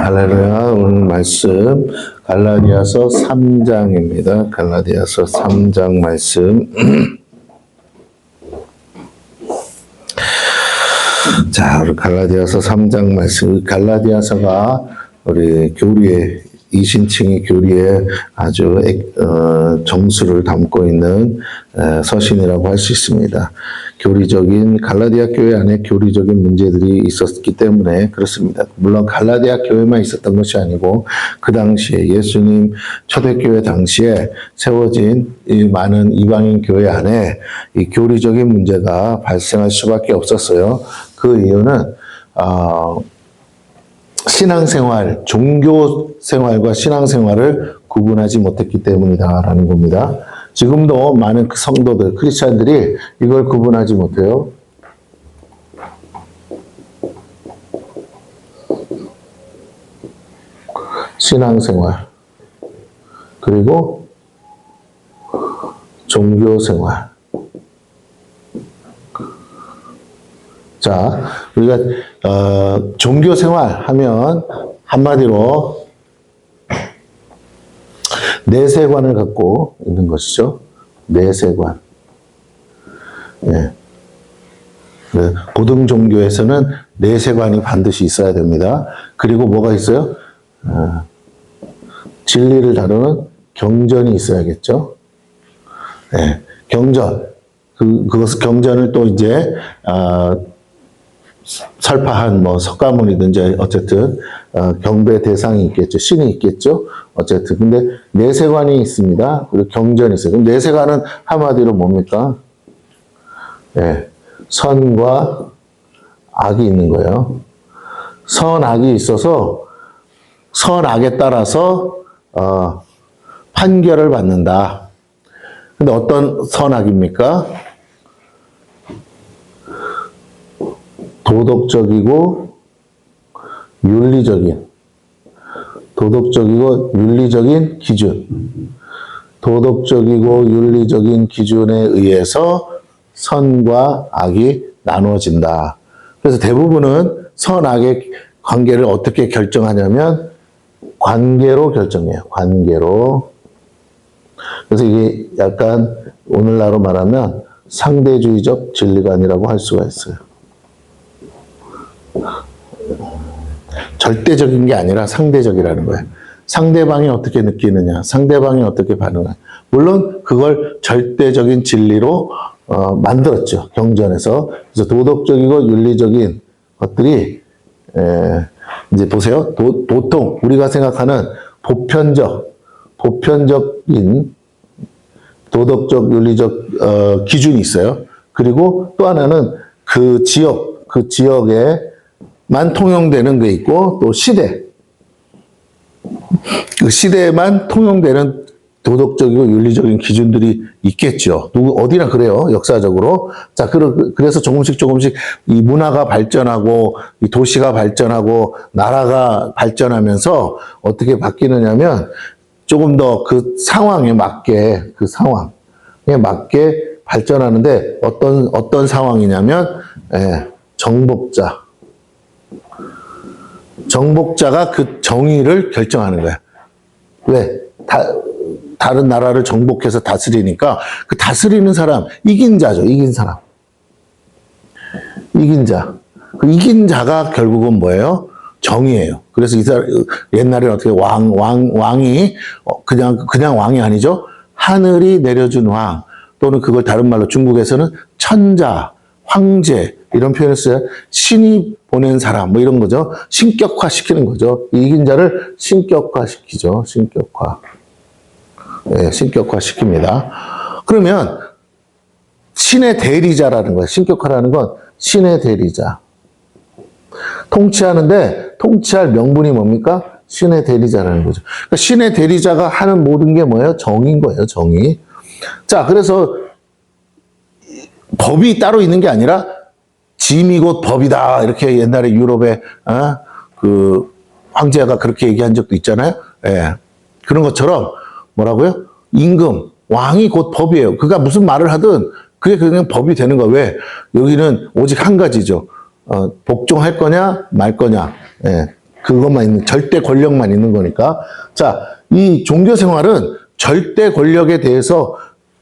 할렐루야. 오늘 말씀 갈라디아서 3장입니다. 갈라디아서 3장 말씀. 자, 우리 갈라디아서 3장 말씀. 갈라디아서가 우리 교리의 이신칭의 교리에 아주 정수를 담고 있는 서신이라고 할 수 있습니다. 교리적인 갈라디아 교회 안에 교리적인 문제들이 있었기 때문에 그렇습니다. 물론 갈라디아 교회만 있었던 것이 아니고 그 당시에 예수님 초대교회 당시에 세워진 이 많은 이방인 교회 안에 이 교리적인 문제가 발생할 수밖에 없었어요. 그 이유는 신앙생활, 종교생활과 신앙생활을 구분하지 못했기 때문이다라는 겁니다. 지금도 많은 성도들, 크리스찬들이 이걸 구분하지 못해요. 신앙생활, 그리고 종교생활. 자, 우리가 종교생활 하면 한마디로 내세관을 갖고 있는 것이죠. 내세관. 예. 고등 종교에서는 내세관이 반드시 있어야 됩니다. 그리고 뭐가 있어요? 진리를 다루는 경전이 있어야겠죠. 예. 경전. 그것을 경전을 또 이제 설파한 석가모니든지 어쨌든 경배 대상이 있겠죠. 신이 있겠죠. 어쨌든 근데 내세관이 있습니다. 그리고 경전이 있어요. 그럼 내세관은 한마디로 뭡니까? 네, 선과 악이 있는 거예요. 선악이 있어서 선악에 따라서 판결을 받는다. 근데 어떤 선악입니까? 도덕적이고 윤리적인 기준, 도덕적이고 윤리적인 기준에 의해서 선과 악이 나누어진다. 그래서 대부분은 선악의 관계를 어떻게 결정하냐면 관계로 결정해요. 관계로. 그래서 이게 약간 오늘날로 말하면 상대주의적 진리관이라고 할 수가 있어요. 절대적인 게 아니라 상대적이라는 거예요. 상대방이 어떻게 느끼느냐, 상대방이 어떻게 반응하느냐. 물론 그걸 절대적인 진리로 만들었죠. 경전에서. 그래서 도덕적이고 윤리적인 것들이 이제 보세요. 보통 우리가 생각하는 보편적인 도덕적, 윤리적 기준이 있어요. 그리고 또 하나는 그 지역에만 통용되는 게 있고, 또 그 시대에만 통용되는 도덕적이고 윤리적인 기준들이 있겠죠. 어디나 그래요, 역사적으로. 자, 그래서 조금씩 이 문화가 발전하고, 이 도시가 발전하고, 나라가 발전하면서 어떻게 바뀌느냐면, 조금 더 그 상황에 맞게, 발전하는데, 어떤 상황이냐면, 정복자가 그 정의를 결정하는 거야. 왜? 다른 나라를 정복해서 다스리니까 그 다스리는 사람, 이긴 자죠. 이긴 사람. 이긴 자. 그 이긴 자가 결국은 뭐예요? 정의예요. 그래서 옛날에 어떻게 왕이 그냥 왕이 아니죠. 하늘이 내려준 왕, 또는 그걸 다른 말로 중국에서는 천자, 황제, 이런 표현을 써요. 신이 보낸 사람, 이런 거죠. 신격화시키는 거죠. 이긴 자를 신격화시키죠. 네, 신격화시킵니다. 그러면 신의 대리자라는 거예요. 신격화라는 건 신의 대리자. 통치하는데 통치할 명분이 뭡니까? 신의 대리자라는 거죠. 그러니까 신의 대리자가 하는 모든 게 뭐예요? 정의인 거예요. 정의. 자, 그래서 법이 따로 있는 게 아니라 짐이 곧 법이다. 이렇게 옛날에 유럽의 그 황제가 그렇게 얘기한 적도 있잖아요. 예. 그런 것처럼 뭐라고요? 임금, 왕이 곧 법이에요. 그가 무슨 말을 하든 그게 그냥 법이 되는 거예요. 왜? 여기는 오직 한 가지죠. 복종할 거냐 말 거냐. 예. 그것만 있는, 절대 권력만 있는 거니까. 자, 이 종교 생활은 절대 권력에 대해서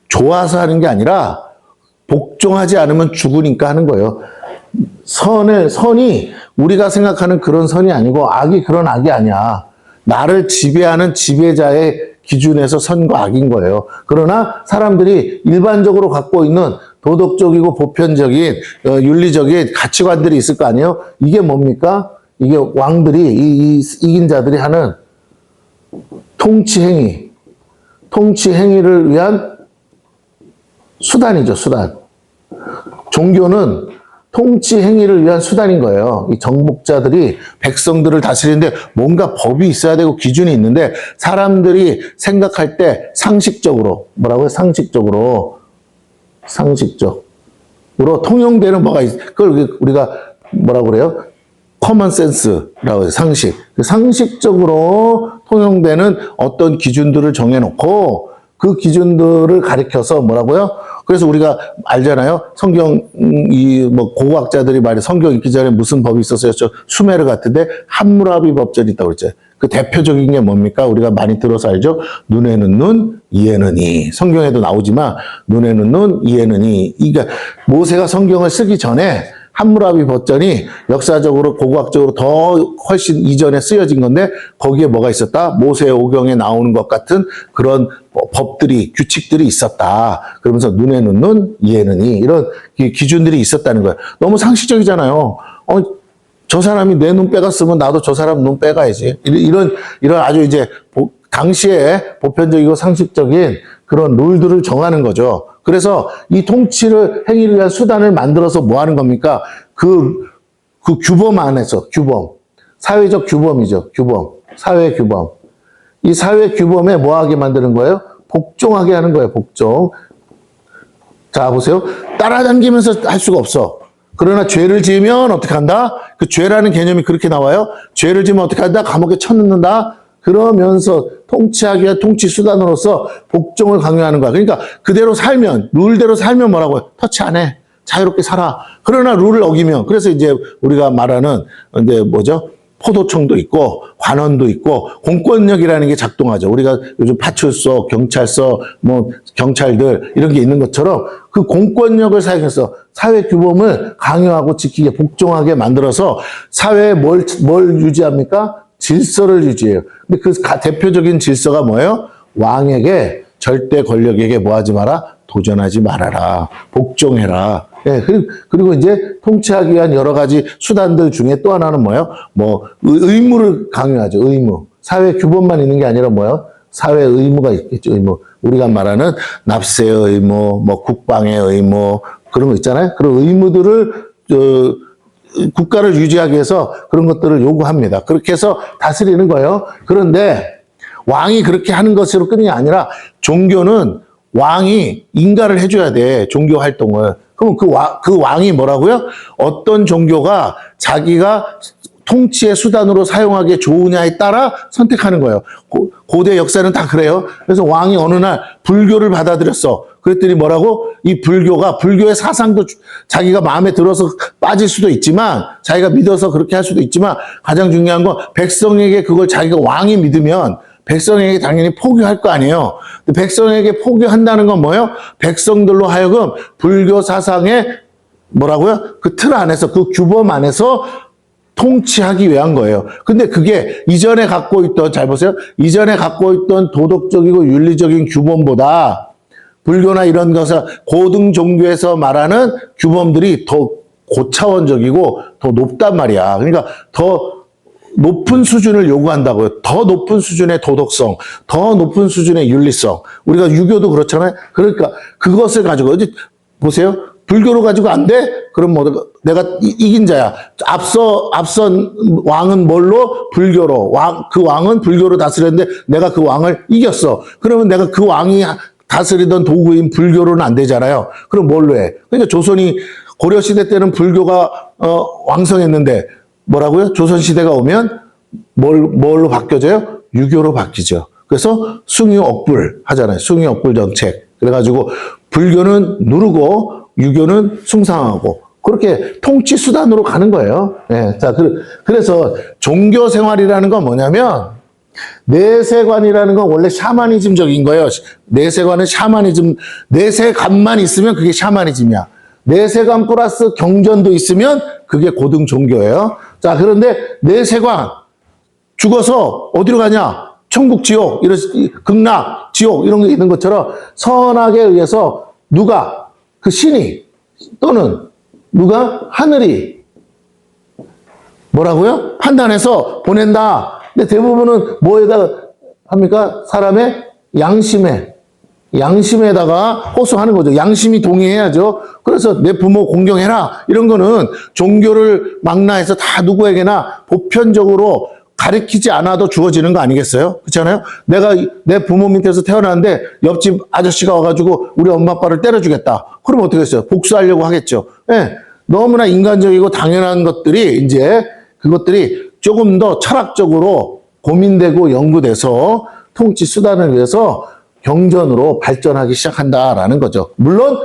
좋아서 하는 게 아니라 복종하지 않으면 죽으니까 하는 거예요. 선이 우리가 생각하는 그런 선이 아니고 악이 그런 악이 아니야. 나를 지배하는 지배자의 기준에서 선과 악인 거예요. 그러나 사람들이 일반적으로 갖고 있는 도덕적이고 보편적인 윤리적인 가치관들이 있을 거 아니에요? 이게 뭡니까? 이게 왕들이 이긴 자들이 하는 통치 행위를 위한 수단이죠, 수단. 종교는 통치 행위를 위한 수단인 거예요. 이 정복자들이 백성들을 다스리는데 뭔가 법이 있어야 되고 기준이 있는데 사람들이 생각할 때 상식적으로 뭐라고요? 상식적으로 통용되는 뭐가 그걸 우리가 뭐라고 그래요? 커먼 센스라고 해요. 상식. 상식적으로 통용되는 어떤 기준들을 정해놓고 그 기준들을 가리켜서 뭐라고요? 그래서 우리가 알잖아요. 성경, 고고학자들이 말해 성경 읽기 전에 무슨 법이 있었어요? 수메르 같은데 함무라비 법전이 있다고 그랬죠. 그 대표적인 게 뭡니까? 우리가 많이 들어서 알죠? 눈에는 눈, 이에는 이. 성경에도 나오지만 눈에는 눈, 이에는 이. 그러니까 모세가 성경을 쓰기 전에 함무라비 법전이 역사적으로 고고학적으로 더 훨씬 이전에 쓰여진 건데 거기에 뭐가 있었다? 모세 오경에 나오는 것 같은 그런 법들이 규칙들이 있었다. 그러면서 눈에는 눈, 이에는 이 이런 기준들이 있었다는 거예요. 너무 상식적이잖아요. 저 사람이 내 눈 빼갔으면 나도 저 사람 눈 빼가야지. 이런 아주 이제 당시에 보편적이고 상식적인 그런 룰들을 정하는 거죠. 그래서 이 통치를 행위를 위한 수단을 만들어서 뭐 하는 겁니까? 그 규범 안에서 사회적 규범이죠. 사회 규범. 이 사회 규범에 뭐 하게 만드는 거예요? 복종하게 하는 거예요. 복종. 자, 보세요. 따라다니면서 할 수가 없어. 그러나 죄를 지으면 어떻게 한다? 그 죄라는 개념이 그렇게 나와요. 죄를 지으면 어떻게 한다? 감옥에 쳐넣는다. 그러면서 통치하기 위한 통치 수단으로서 복종을 강요하는 거야. 그러니까 그대로 살면, 룰대로 살면 뭐라고요? 터치 안 해. 자유롭게 살아. 그러나 룰을 어기면, 그래서 이제 우리가 말하는, 이제 뭐죠? 포도청도 있고, 관원도 있고, 공권력이라는 게 작동하죠. 우리가 요즘 파출소, 경찰서, 경찰들, 이런 게 있는 것처럼 그 공권력을 사용해서 사회 규범을 강요하고 지키게, 복종하게 만들어서 사회에 뭘 유지합니까? 질서를 유지해요. 근데 그 대표적인 질서가 뭐예요? 왕에게, 절대 권력에게 뭐 하지 마라? 도전하지 말아라. 복종해라. 예, 그리고 이제 통치하기 위한 여러 가지 수단들 중에 또 하나는 뭐예요? 의무를 강요하죠. 의무. 사회 규범만 있는 게 아니라 뭐예요? 사회 의무가 있겠죠. 의무. 우리가 말하는 납세의 의무, 국방의 의무, 그런 거 있잖아요. 그런 의무들을, 국가를 유지하기 위해서 그런 것들을 요구합니다. 그렇게 해서 다스리는 거예요. 그런데 왕이 그렇게 하는 것으로 끝이 아니라 종교는 왕이 인가를 해줘야 돼. 종교 활동을. 그럼 그 왕이 뭐라고요? 어떤 종교가 자기가 통치의 수단으로 사용하기에 좋으냐에 따라 선택하는 거예요. 고대 역사는 다 그래요. 그래서 왕이 어느 날 불교를 받아들였어. 그랬더니 뭐라고? 이 불교의 사상도 자기가 마음에 들어서 빠질 수도 있지만, 자기가 믿어서 그렇게 할 수도 있지만, 가장 중요한 건 백성에게 그걸 자기가 왕이 믿으면 백성에게 당연히 포기할 거 아니에요. 백성에게 포기한다는 건 뭐예요? 백성들로 하여금 불교 사상의 뭐라고요? 그 틀 안에서, 그 규범 안에서 통치하기 위한 거예요. 근데 그게 이전에 갖고 있던, 잘 보세요. 이전에 갖고 있던 도덕적이고 윤리적인 규범보다 불교나 이런 것을 고등 종교에서 말하는 규범들이 더 고차원적이고 더 높단 말이야. 그러니까 더 높은 수준을 요구한다고요. 더 높은 수준의 도덕성, 더 높은 수준의 윤리성. 우리가 유교도 그렇잖아요. 그러니까 그것을 가지고, 보세요. 불교로 가지고 안 돼? 그럼 내가 이긴 자야. 앞선 왕은 뭘로? 불교로. 그 왕은 불교로 다스렸는데 내가 그 왕을 이겼어. 그러면 내가 그 왕이 다스리던 도구인 불교로는 안 되잖아요. 그럼 뭘로 해? 그러니까 조선이, 고려시대 때는 불교가, 왕성했는데, 뭐라고요? 조선시대가 오면 뭘로 바뀌어져요? 유교로 바뀌죠. 그래서 숭유억불 하잖아요. 숭유억불 정책. 그래가지고 불교는 누르고 유교는 숭상하고, 그렇게 통치 수단으로 가는 거예요. 예. 자, 그래서 종교 생활이라는 건 뭐냐면, 내세관이라는 건 원래 샤머니즘적인 거예요. 내세관은 샤머니즘, 내세관만 있으면 그게 샤머니즘이야. 내세관 플러스 경전도 있으면 그게 고등 종교예요. 자, 그런데 내세관, 죽어서 어디로 가냐? 천국, 지옥, 이런, 극락, 지옥, 이런 게 있는 것처럼 선악에 의해서 누가, 그 신이, 또는 누가, 하늘이, 뭐라고요? 판단해서 보낸다. 근데 대부분은 뭐에다 합니까? 사람의 양심에다가 호소하는 거죠. 양심이 동의해야죠. 그래서 내 부모 공경해라. 이런 거는 종교를 망라해서 다 누구에게나 보편적으로 가르치지 않아도 주어지는 거 아니겠어요? 그렇잖아요? 내가 내 부모 밑에서 태어났는데 옆집 아저씨가 와가지고 우리 엄마 아빠를 때려주겠다. 그럼 어떻게 했어요? 복수하려고 하겠죠. 예. 너무나 인간적이고 당연한 것들이 이제 그것들이 조금 더 철학적으로 고민되고 연구돼서 통치 수단을 위해서 경전으로 발전하기 시작한다라는 거죠. 물론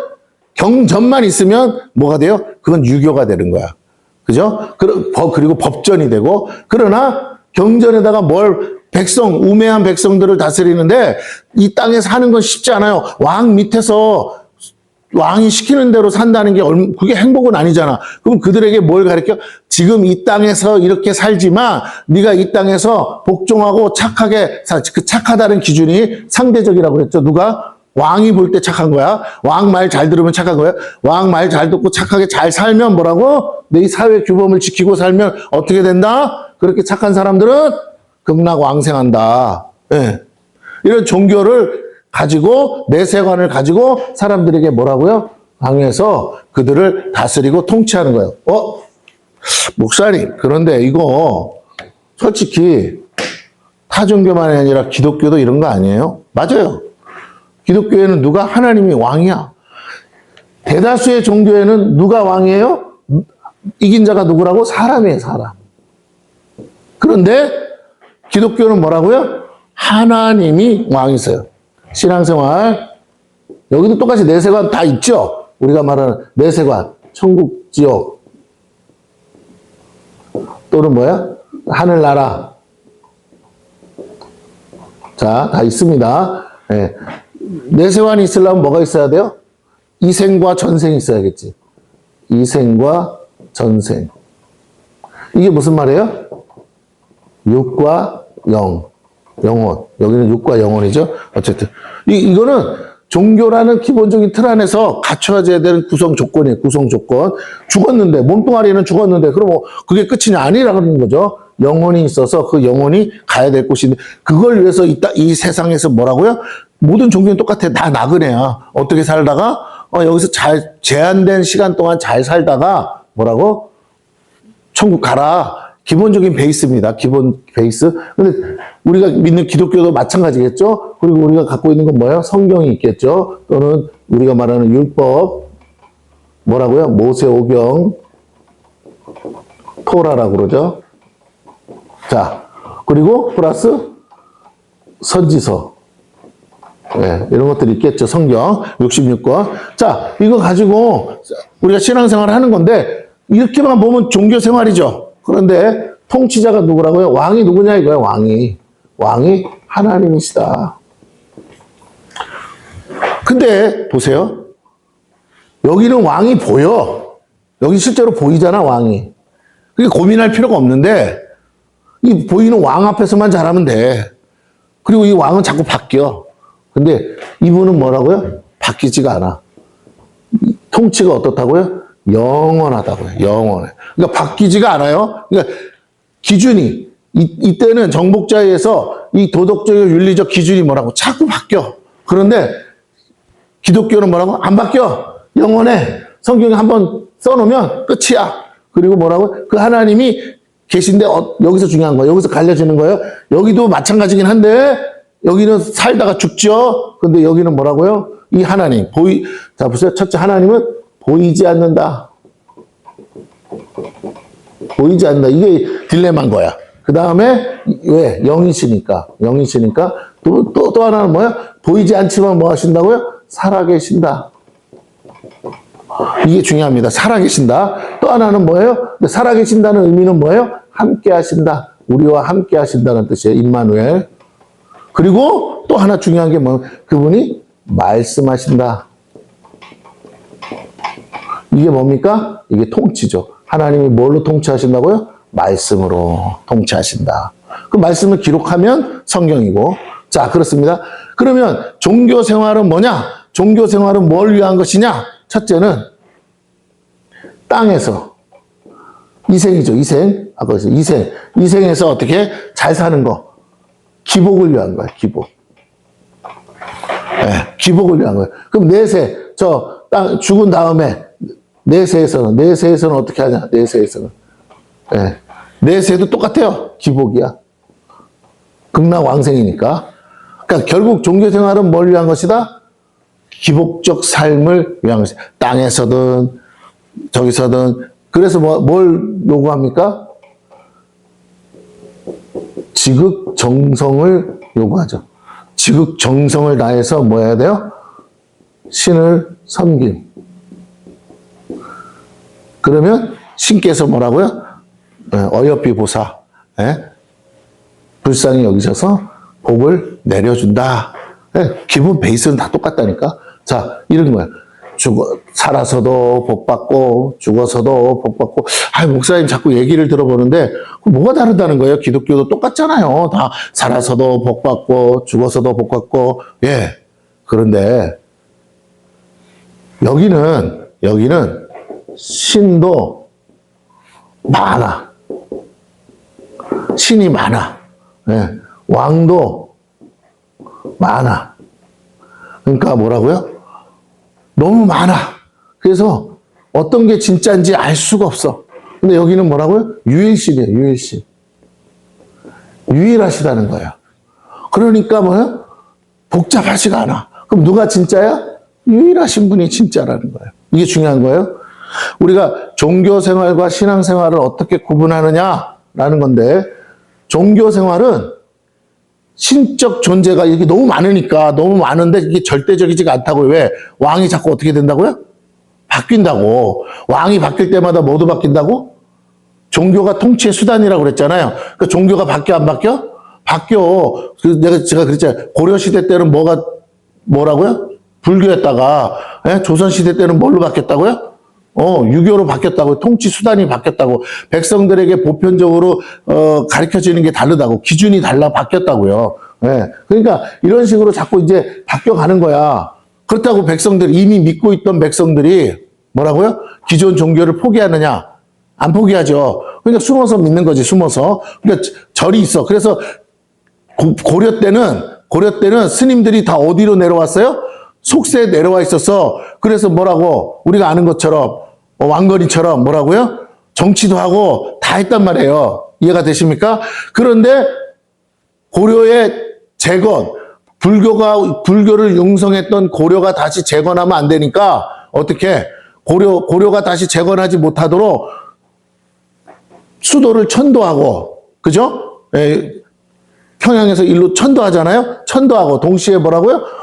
경전만 있으면 뭐가 돼요? 그건 유교가 되는 거야. 그죠? 그리고 법전이 되고, 그러나 경전에다가 우매한 백성들을 다스리는데 이 땅에 사는 건 쉽지 않아요. 왕 밑에서 왕이 시키는 대로 산다는 게 그게 행복은 아니잖아. 그럼 그들에게 뭘 가르쳐? 지금 이 땅에서 이렇게 살지만 네가 이 땅에서 복종하고 착하게 그 착하다는 기준이 상대적이라고 그랬죠. 누가? 왕이 볼 때 착한 거야. 왕 말 잘 들으면 착한 거야. 왕 말 잘 듣고 착하게 잘 살면 뭐라고? 내 사회 규범을 지키고 살면 어떻게 된다? 그렇게 착한 사람들은 극락왕생한다. 예. 이런 종교를 가지고, 내세관을 가지고 사람들에게 뭐라고요? 강요해서 그들을 다스리고 통치하는 거예요. 목사님, 그런데 이거 솔직히 타종교만이 아니라 기독교도 이런 거 아니에요? 맞아요. 기독교에는 누가? 하나님이 왕이야. 대다수의 종교에는 누가 왕이에요? 이긴 자가 누구라고? 사람이에요, 사람. 그런데 기독교는 뭐라고요? 하나님이 왕이세요. 신앙생활, 여기도 똑같이 내세관 다 있죠? 우리가 말하는 내세관, 천국, 지옥, 또는 뭐야? 하늘나라. 자, 다 있습니다. 네. 내세관이 있으려면 뭐가 있어야 돼요? 이생과 전생이 있어야겠지. 이생과 전생. 이게 무슨 말이에요? 육과 영. 영혼. 여기는 육과 영혼이죠. 어쨌든. 이거는 종교라는 기본적인 틀 안에서 갖춰져야 되는 구성 조건이에요. 구성 조건. 죽었는데, 몸뚱아리는 죽었는데, 그럼 그게 끝이냐? 아니라는 거죠. 영혼이 있어서 그 영혼이 가야 될 곳인데, 그걸 위해서 이 세상에서 뭐라고요? 모든 종교는 똑같아. 다 나그네야. 어떻게 살다가, 여기서 제한된 시간 동안 잘 살다가, 뭐라고? 천국 가라. 기본적인 베이스입니다. 기본 베이스. 근데 우리가 믿는 기독교도 마찬가지겠죠? 그리고 우리가 갖고 있는 건 뭐예요? 성경이 있겠죠? 또는 우리가 말하는 율법, 뭐라고요? 모세오경, 토라라고 그러죠? 자, 그리고 플러스 선지서. 네, 이런 것들이 있겠죠. 성경 66권. 자, 이거 가지고 우리가 신앙생활을 하는 건데, 이렇게만 보면 종교 생활이죠. 그런데 통치자가 누구라고요? 왕이 누구냐 이거야, 왕이. 왕이 하나님이시다. 근데 보세요. 여기는 왕이 보여. 여기 실제로 보이잖아, 왕이. 그게 고민할 필요가 없는데 이 보이는 왕 앞에서만 잘하면 돼. 그리고 이 왕은 자꾸 바뀌어. 근데 이분은 뭐라고요? 바뀌지가 않아. 통치가 어떻다고요? 영원하다고요. 영원해. 그러니까 바뀌지가 않아요. 그러니까 기준이 이때는 정복자에 의해서 이 도덕적이고 윤리적 기준이 뭐라고 자꾸 바뀌어. 그런데 기독교는 뭐라고? 안 바뀌어. 영원해. 성경에 한번 써놓으면 끝이야. 그리고 뭐라고? 그 하나님이 계신데 여기서 중요한 거예요. 여기서 갈려지는 거예요. 여기도 마찬가지긴 한데 여기는 살다가 죽죠. 근데 여기는 뭐라고요? 이 하나님 자 보세요. 첫째, 하나님은 보이지 않는다. 보이지 않는다. 이게 딜레마인 거야. 그 다음에 왜? 영이시니까. 영이시니까 또 하나는 뭐야? 보이지 않지만 뭐 하신다고요? 살아계신다. 이게 중요합니다. 살아계신다. 또 하나는 뭐예요? 살아계신다는 의미는 뭐예요? 함께 하신다. 우리와 함께 하신다는 뜻이에요. 임마누엘. 그리고 또 하나 중요한 게 뭐, 그분이 말씀하신다. 이게 뭡니까? 이게 통치죠. 하나님이 뭘로 통치하신다고요? 말씀으로 통치하신다. 그 말씀을 기록하면 성경이고. 자, 그렇습니다. 그러면 종교 생활은 뭐냐? 종교 생활은 뭘 위한 것이냐? 첫째는 땅에서 이생이죠. 이생. 아까 이생. 이생에서 어떻게 잘 사는 거. 기복을 위한 거예요. 기복. 네, 기복을 위한 거예요. 그럼 내세, 저 땅 죽은 다음에 내세에서는 어떻게 하냐? 내세에서는. 네, 내세도 똑같아요. 기복이야. 극락왕생이니까. 그러니까 결국 종교생활은 뭘 위한 것이다? 기복적 삶을 위한 것이다. 땅에서든 저기서든. 그래서 뭘 요구합니까? 지극정성을 요구하죠. 지극정성을 다해서 뭐 해야 돼요? 신을 섬김. 그러면 신께서 뭐라고요? 어여삐 보사. 불쌍히 여기셔서 복을 내려준다. 기본 베이스는 다 똑같다니까. 자, 이런 거야. 살아서도 복 받고 죽어서도 복 받고. 목사님 자꾸 얘기를 들어보는데 뭐가 다르다는 거예요? 기독교도 똑같잖아요. 다 살아서도 복 받고 죽어서도 복 받고. 예. 그런데 여기는 신도 많아. 신이 많아. 예. 왕도 많아. 그러니까 뭐라고요? 너무 많아. 그래서 어떤 게 진짜인지 알 수가 없어. 근데 여기는 뭐라고요? 유일신이에요. 유일신. 유일하시다는 거예요. 그러니까 뭐예요? 복잡하지가 않아. 그럼 누가 진짜야? 유일하신 분이 진짜라는 거예요. 이게 중요한 거예요. 우리가 종교생활과 신앙생활을 어떻게 구분하느냐라는 건데, 종교생활은 신적 존재가 이게 너무 많으니까, 너무 많은데 이게 절대적이지가 않다고요. 왜? 왕이 자꾸 어떻게 된다고요? 바뀐다고. 왕이 바뀔 때마다 뭐도 바뀐다고? 종교가 통치의 수단이라고 그랬잖아요. 그 종교가 바뀌어, 안 바뀌어? 바뀌어. 제가 그랬잖아요. 고려시대 때는 뭐라고요? 불교였다가, 조선시대 때는 뭘로 바뀌었다고요? 유교로 바뀌었다고. 통치 수단이 바뀌었다고. 백성들에게 보편적으로 가르쳐지는 게 다르다고. 기준이 바뀌었다고요. 그러니까 이런 식으로 자꾸 이제 바뀌어가는 거야. 그렇다고 이미 믿고 있던 백성들이 뭐라고요? 기존 종교를 포기하느냐? 안 포기하죠. 그러니까 숨어서 믿는 거지, 숨어서. 그러니까 절이 있어. 그래서 고려 때는 스님들이 다 어디로 내려왔어요? 속세에 내려와 있었어. 그래서 뭐라고? 우리가 아는 것처럼, 왕건이처럼 뭐라고요? 정치도 하고 다 했단 말이에요. 이해가 되십니까? 그런데 고려의 재건, 불교를 융성했던 고려가 다시 재건하면 안 되니까 어떻게? 고려가 다시 재건하지 못하도록 수도를 천도하고, 그죠? 평양에서 일로 천도하잖아요? 천도하고, 동시에 뭐라고요?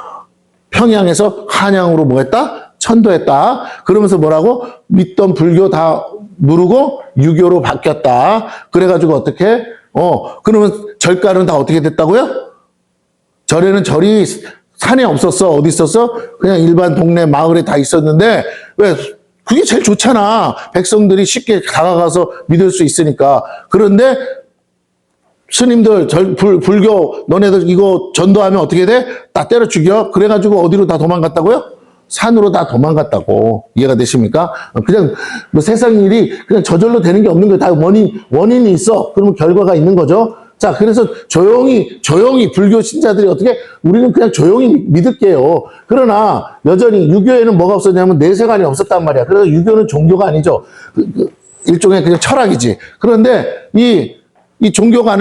평양에서 한양으로 뭐 했다? 천도했다. 그러면서 뭐라고? 믿던 불교 다 누르고 유교로 바뀌었다. 그래가지고 어떻게? 그러면 절가는 다 어떻게 됐다고요? 절에는 절이 산에 없었어. 어디 있었어? 그냥 일반 동네 마을에 다 있었는데, 왜? 그게 제일 좋잖아. 백성들이 쉽게 다가가서 믿을 수 있으니까. 그런데 스님들, 불교, 너네들 이거 전도하면 어떻게 돼? 다 때려 죽여? 그래가지고 어디로 다 도망갔다고요? 산으로 다 도망갔다고. 이해가 되십니까? 그냥 뭐 세상 일이 그냥 저절로 되는 게 없는 거예요. 다 원인이 있어. 그러면 결과가 있는 거죠. 자, 그래서 조용히 불교 신자들이 어떻게, 우리는 그냥 조용히 믿을게요. 그러나 여전히 유교에는 뭐가 없었냐면 내세관이 없었단 말이야. 그래서 유교는 종교가 아니죠. 일종의 그냥 철학이지. 그런데 이 종교가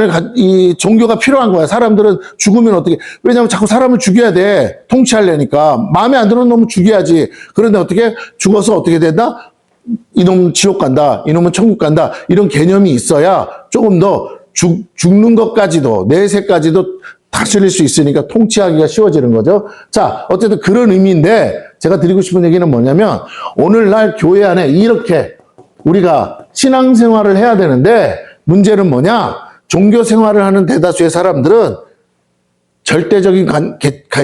필요한 거야. 사람들은 죽으면 어떻게, 왜냐면 자꾸 사람을 죽여야 돼. 통치하려니까. 마음에 안 드는 놈은 죽여야지. 그런데 어떻게, 죽어서 어떻게 된다? 이놈은 지옥 간다. 이놈은 천국 간다. 이런 개념이 있어야 조금 더 죽는 것까지도, 내세까지도 다스릴 수 있으니까 통치하기가 쉬워지는 거죠. 자, 어쨌든 그런 의미인데 제가 드리고 싶은 얘기는 뭐냐면 오늘날 교회 안에 이렇게 우리가 신앙생활을 해야 되는데 문제는 뭐냐? 종교 생활을 하는 대다수의 사람들은 절대적인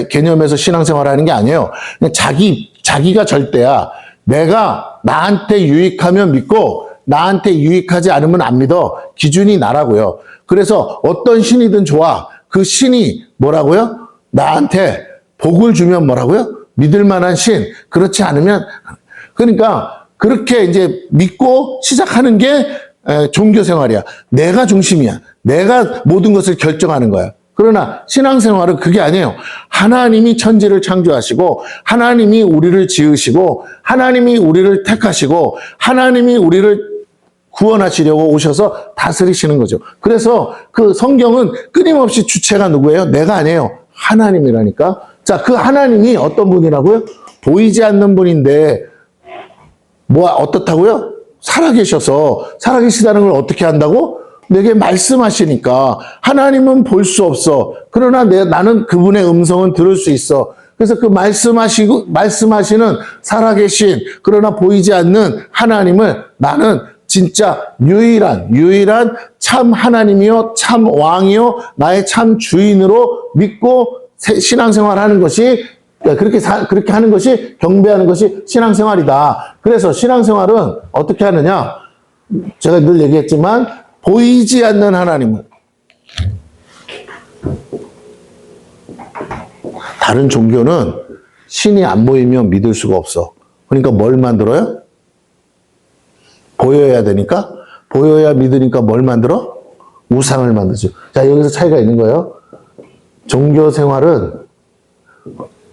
개념에서 신앙생활을 하는 게 아니에요. 그냥 자기가 절대야. 내가 나한테 유익하면 믿고 나한테 유익하지 않으면 안 믿어. 기준이 나라고요. 그래서 어떤 신이든 좋아. 그 신이 뭐라고요? 나한테 복을 주면 뭐라고요? 믿을 만한 신. 그렇지 않으면 그러니까 그렇게 이제 믿고 시작하는 게 종교 생활이야. 내가 중심이야. 내가 모든 것을 결정하는 거야. 그러나 신앙생활은 그게 아니에요. 하나님이 천지를 창조하시고 하나님이 우리를 지으시고 하나님이 우리를 택하시고 하나님이 우리를 구원하시려고 오셔서 다스리시는 거죠. 그래서 그 성경은 끊임없이 주체가 누구예요? 내가 아니에요. 하나님이라니까. 자, 그 하나님이 어떤 분이라고요? 보이지 않는 분인데 어떻다고요? 살아계셔서 살아계시다는 걸 어떻게 한다고? 내게 말씀하시니까. 하나님은 볼 수 없어. 그러나 나는 그분의 음성은 들을 수 있어. 그래서 그 말씀하시는 살아계신 그러나 보이지 않는 하나님을 나는 진짜 유일한 참 하나님이요 참 왕이요 나의 참 주인으로 믿고 신앙생활 하는 것이 그렇게 하는 것이 경배하는 것이 신앙생활이다. 그래서 신앙생활은 어떻게 하느냐? 제가 늘 얘기했지만 보이지 않는 하나님을 다른 종교는 신이 안 보이면 믿을 수가 없어. 그러니까 뭘 만들어요? 보여야 되니까 보여야 믿으니까 뭘 만들어? 우상을 만들죠. 자, 여기서 차이가 있는 거예요. 종교 생활은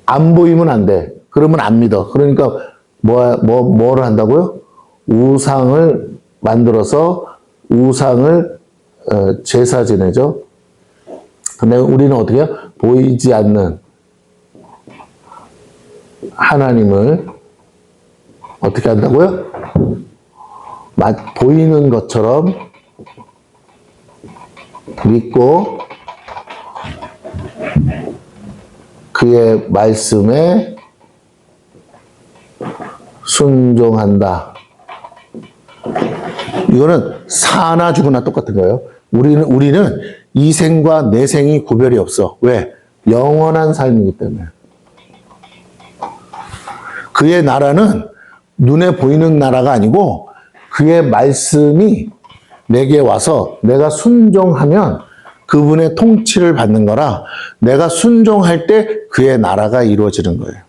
안 보이면 안 돼. 그러면 안 믿어. 그러니까 뭐를 한다고요? 우상을 만들어서 우상을 제사 지내죠. 근데 우리는 어떻게 해요? 보이지 않는 하나님을 어떻게 한다고요? 보이는 것처럼 믿고 그의 말씀에 순종한다. 이거는 사나 죽으나 똑같은 거예요. 우리는 이 생과 내 생이 구별이 없어. 왜? 영원한 삶이기 때문에. 그의 나라는 눈에 보이는 나라가 아니고 그의 말씀이 내게 와서 내가 순종하면 그분의 통치를 받는 거라 내가 순종할 때 그의 나라가 이루어지는 거예요.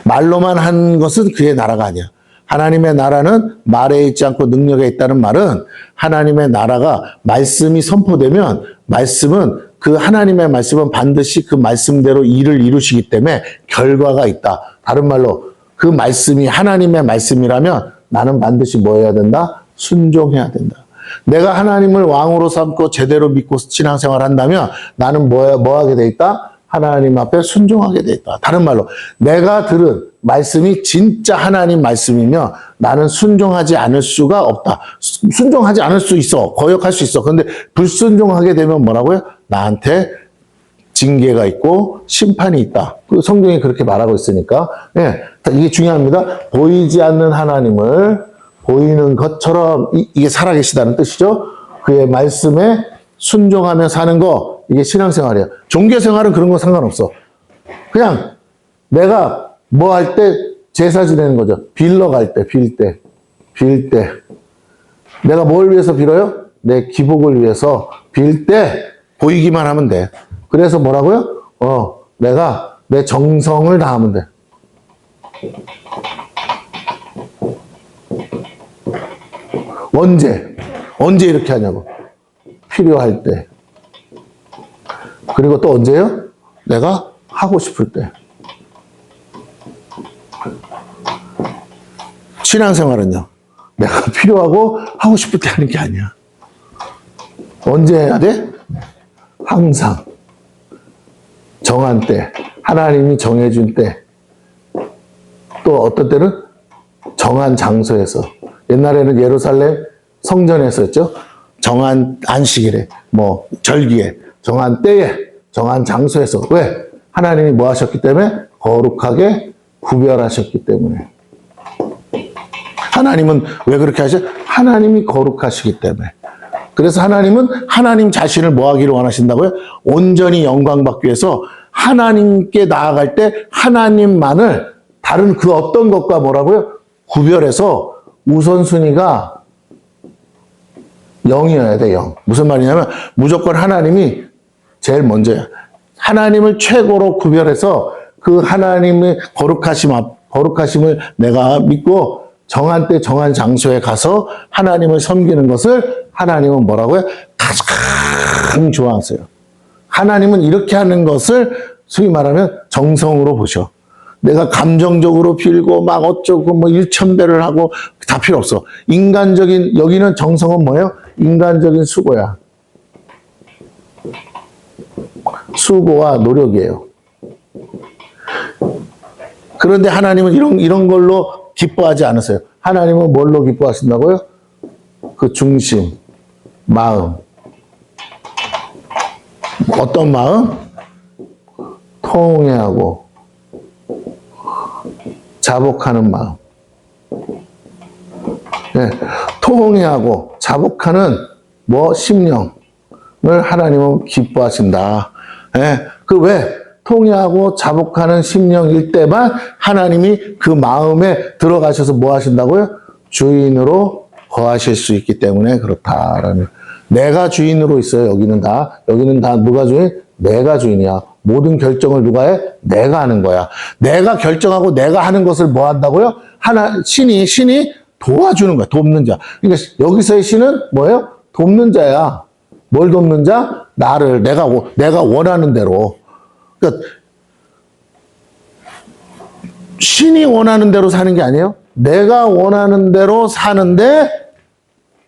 말로만 한 것은 그의 나라가 아니야. 하나님의 나라는 말에 있지 않고 능력에 있다는 말은 하나님의 나라가 말씀이 선포되면 그 하나님의 말씀은 반드시 그 말씀대로 일을 이루시기 때문에 결과가 있다. 다른 말로 그 말씀이 하나님의 말씀이라면 나는 반드시 뭐 해야 된다? 순종해야 된다. 내가 하나님을 왕으로 삼고 제대로 믿고 신앙생활 한다면 나는 뭐 하게 돼 있다? 하나님 앞에 순종하게 돼 있다. 다른 말로 내가 들은 말씀이 진짜 하나님 말씀이면 나는 순종하지 않을 수가 없다. 순종하지 않을 수 있어. 거역할 수 있어. 그런데 불순종하게 되면 뭐라고요? 나한테 징계가 있고 심판이 있다. 그 성경이 그렇게 말하고 있으니까. 예, 이게 중요합니다. 보이지 않는 하나님을 보이는 것처럼 이게 살아계시다는 뜻이죠. 그의 말씀에 순종하며 사는 거 이게 신앙생활이야. 종교생활은 그런 거 상관없어. 그냥 내가 뭐 할 때 제사 지내는 거죠. 빌러 갈 때, 빌 때. 내가 뭘 위해서 빌어요? 내 기복을 위해서 빌 때 보이기만 하면 돼. 그래서 뭐라고요? 내가 내 정성을 다하면 돼. 언제 이렇게 하냐고. 필요할 때. 그리고 또 언제요? 내가 하고 싶을 때. 신앙생활은요. 내가 필요하고 하고 싶을 때 하는 게 아니야. 언제 해야 돼? 항상. 정한 때. 하나님이 정해준 때. 또 어떤 때는 정한 장소에서. 옛날에는 예루살렘 성전에서 했죠. 정한 안식일에, 절기에, 정한 때에 정한 장소에서. 왜? 하나님이 뭐 하셨기 때문에? 거룩하게 구별하셨기 때문에. 하나님은 왜 그렇게 하셔? 하나님이 거룩하시기 때문에. 그래서 하나님은 하나님 자신을 뭐 하기를 원하신다고요? 온전히 영광 받기 위해서 하나님께 나아갈 때 하나님만을 다른 그 어떤 것과 뭐라고요? 구별해서 우선순위가 0이어야 돼, 0. 무슨 말이냐면 무조건 하나님이 제일 먼저야. 하나님을 최고로 구별해서 그 하나님의 거룩하심을 내가 믿고 정한 때 정한 장소에 가서 하나님을 섬기는 것을 하나님은 뭐라고요? 가장 좋아하세요. 하나님은 이렇게 하는 것을 소위 말하면 정성으로 보셔. 내가 감정적으로 빌고 막 어쩌고 뭐 일천배를 하고 다 필요 없어. 인간적인, 여기는 정성은 뭐예요? 인간적인 수고야. 수고와 노력이에요. 그런데 하나님은 이런 걸로 기뻐하지 않으세요. 하나님은 뭘로 기뻐하신다고요? 그 중심, 마음. 어떤 마음? 통회하고 자복하는 마음. 네, 통회하고 자복하는 심령을 하나님은 기뻐하신다. 네, 그 왜? 통회하고 자복하는 심령일 때만 하나님이 그 마음에 들어가셔서 뭐 하신다고요? 주인으로 거하실 수 있기 때문에 그렇다라는. 내가 주인으로 있어요. 여기는 다 누가 주인? 내가 주인이야. 모든 결정을 누가 해? 내가 하는 거야. 내가 결정하고 내가 하는 것을 뭐 한다고요? 신이 도와주는 거야. 돕는 자. 그러니까 여기서의 신은 뭐예요? 돕는 자야. 뭘 돕는 자? 나를 내가 원하는 대로. 그러니까 신이 원하는 대로 사는 게 아니에요. 내가 원하는 대로 사는데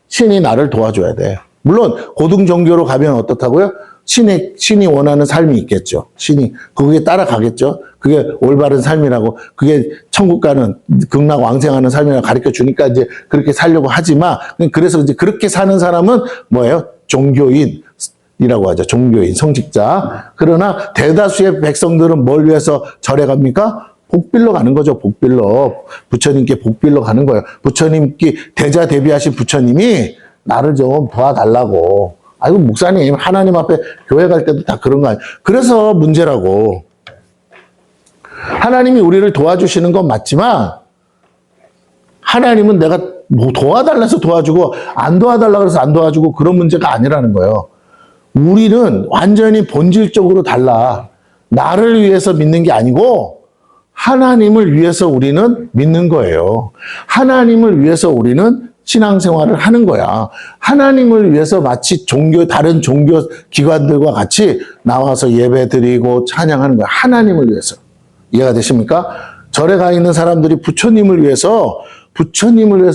신이 나를 도와줘야 돼. 물론 고등 종교로 가면 어떻다고요? 신이 원하는 삶이 있겠죠. 신이 거기에 따라가겠죠. 그게 올바른 삶이라고, 그게 천국 가는 극락 왕생하는 삶이라고 가르쳐 주니까 이제 그렇게 살려고 하지만, 그래서 이제 그렇게 사는 사람은 뭐예요? 종교인이라고 하죠. 종교인, 성직자. 그러나 대다수의 백성들은 뭘 위해서 절에 갑니까? 복빌러 가는 거죠. 복빌러. 부처님께 복빌러 가는 거예요. 부처님께 대자 대비하신 부처님이 나를 좀 도와달라고. 아이고, 목사님, 하나님 앞에 교회 갈 때도 다 그런 거 아니에요. 그래서 문제라고. 하나님이 우리를 도와주시는 건 맞지만, 하나님은 내가 뭐 도와달라서 도와주고, 안 도와달라고 해서 안 도와주고, 그런 문제가 아니라는 거예요. 우리는 완전히 본질적으로 달라. 나를 위해서 믿는 게 아니고, 하나님을 위해서 우리는 믿는 거예요. 하나님을 위해서 우리는 신앙생활을 하는 거야. 하나님을 위해서 마치 다른 종교 기관들과 같이 나와서 예배 드리고 찬양하는 거야. 하나님을 위해서. 이해가 되십니까? 절에 가 있는 사람들이 부처님을 위해서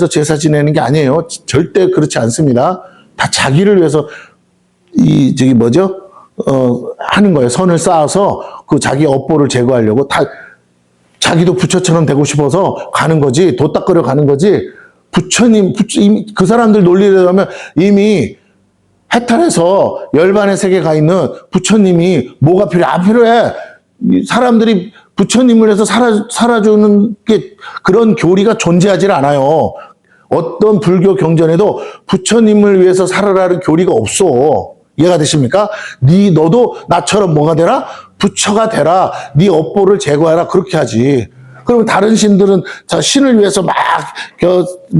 제사 지내는 게 아니에요. 절대 그렇지 않습니다. 다 자기를 위해서 하는 거예요. 선을 쌓아서 그 자기 업보를 제거하려고 자기도 부처처럼 되고 싶어서 가는 거지. 도 닦으려 가는 거지. 그 사람들 논리를 하면 이미 해탈해서 열반의 세계에 가 있는 부처님이 뭐가 필요해? 안 필요해. 사람들이 부처님을 해서 살아주는 게 그런 교리가 존재하지 않아요. 어떤 불교 경전에도 부처님을 위해서 살아라는 교리가 없어. 이해가 되십니까? 너도 나처럼 뭐가 되라? 부처가 되라. 네 업보를 제거해라. 그렇게 하지. 그러면 다른 신들은 신을 위해서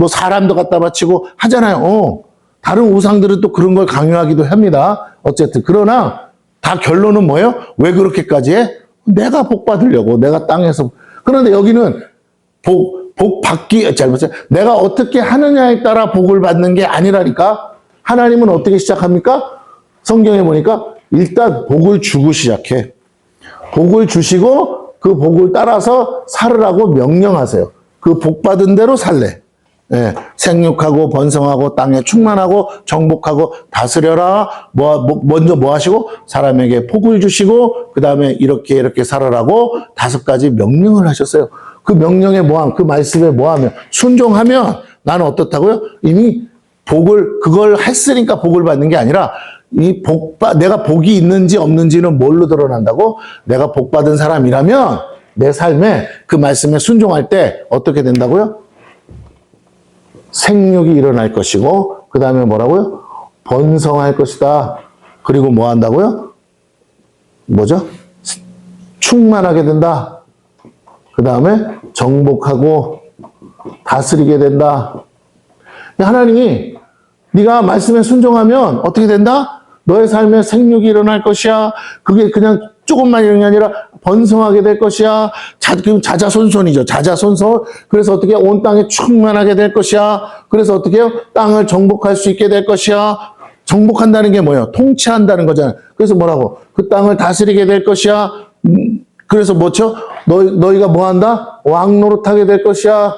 사람도 갖다 바치고 하잖아요. 다른 우상들은 또 그런 걸 강요하기도 합니다. 어쨌든. 그러나 다 결론은 뭐예요? 왜 그렇게까지 해? 내가 복 받으려고. 내가 땅에서. 그런데 여기는 내가 어떻게 하느냐에 따라 복을 받는 게 아니라니까. 하나님은 어떻게 시작합니까? 성경에 보니까 일단 복을 주고 시작해. 복을 주시고 그 복을 따라서 살으라고 명령하세요. 그 복 받은 대로 살래. 예, 생육하고 번성하고 땅에 충만하고 정복하고 다스려라. 먼저 뭐 하시고? 사람에게 복을 주시고 그 다음에 이렇게 살아라고 5가지 명령을 하셨어요. 그 명령에 그 말씀에 뭐하면 순종하면 나는 어떻다고요? 이미 그걸 했으니까 복을 받는 게 아니라 내가 복이 있는지 없는지는 뭘로 드러난다고? 내가 복 받은 사람이라면 내 삶에 그 말씀에 순종할 때 어떻게 된다고요? 생육이 일어날 것이고, 그 다음에 뭐라고요? 번성할 것이다. 그리고 뭐 한다고요? 뭐죠? 충만하게 된다. 그 다음에 정복하고 다스리게 된다. 하나님이 네가 말씀에 순종하면 어떻게 된다? 너의 삶에 생육이 일어날 것이야. 그게 그냥 조금만 이런 게 아니라 번성하게 될 것이야. 자자손손이죠. 자자손손. 그래서 어떻게 온 땅에 충만하게 될 것이야. 그래서 어떻게 해요? 땅을 정복할 수 있게 될 것이야. 정복한다는 게 뭐예요? 통치한다는 거잖아요. 그래서 뭐라고? 그 땅을 다스리게 될 것이야. 그래서 뭐죠? 너희가 뭐 한다? 왕 노릇하게 될 것이야.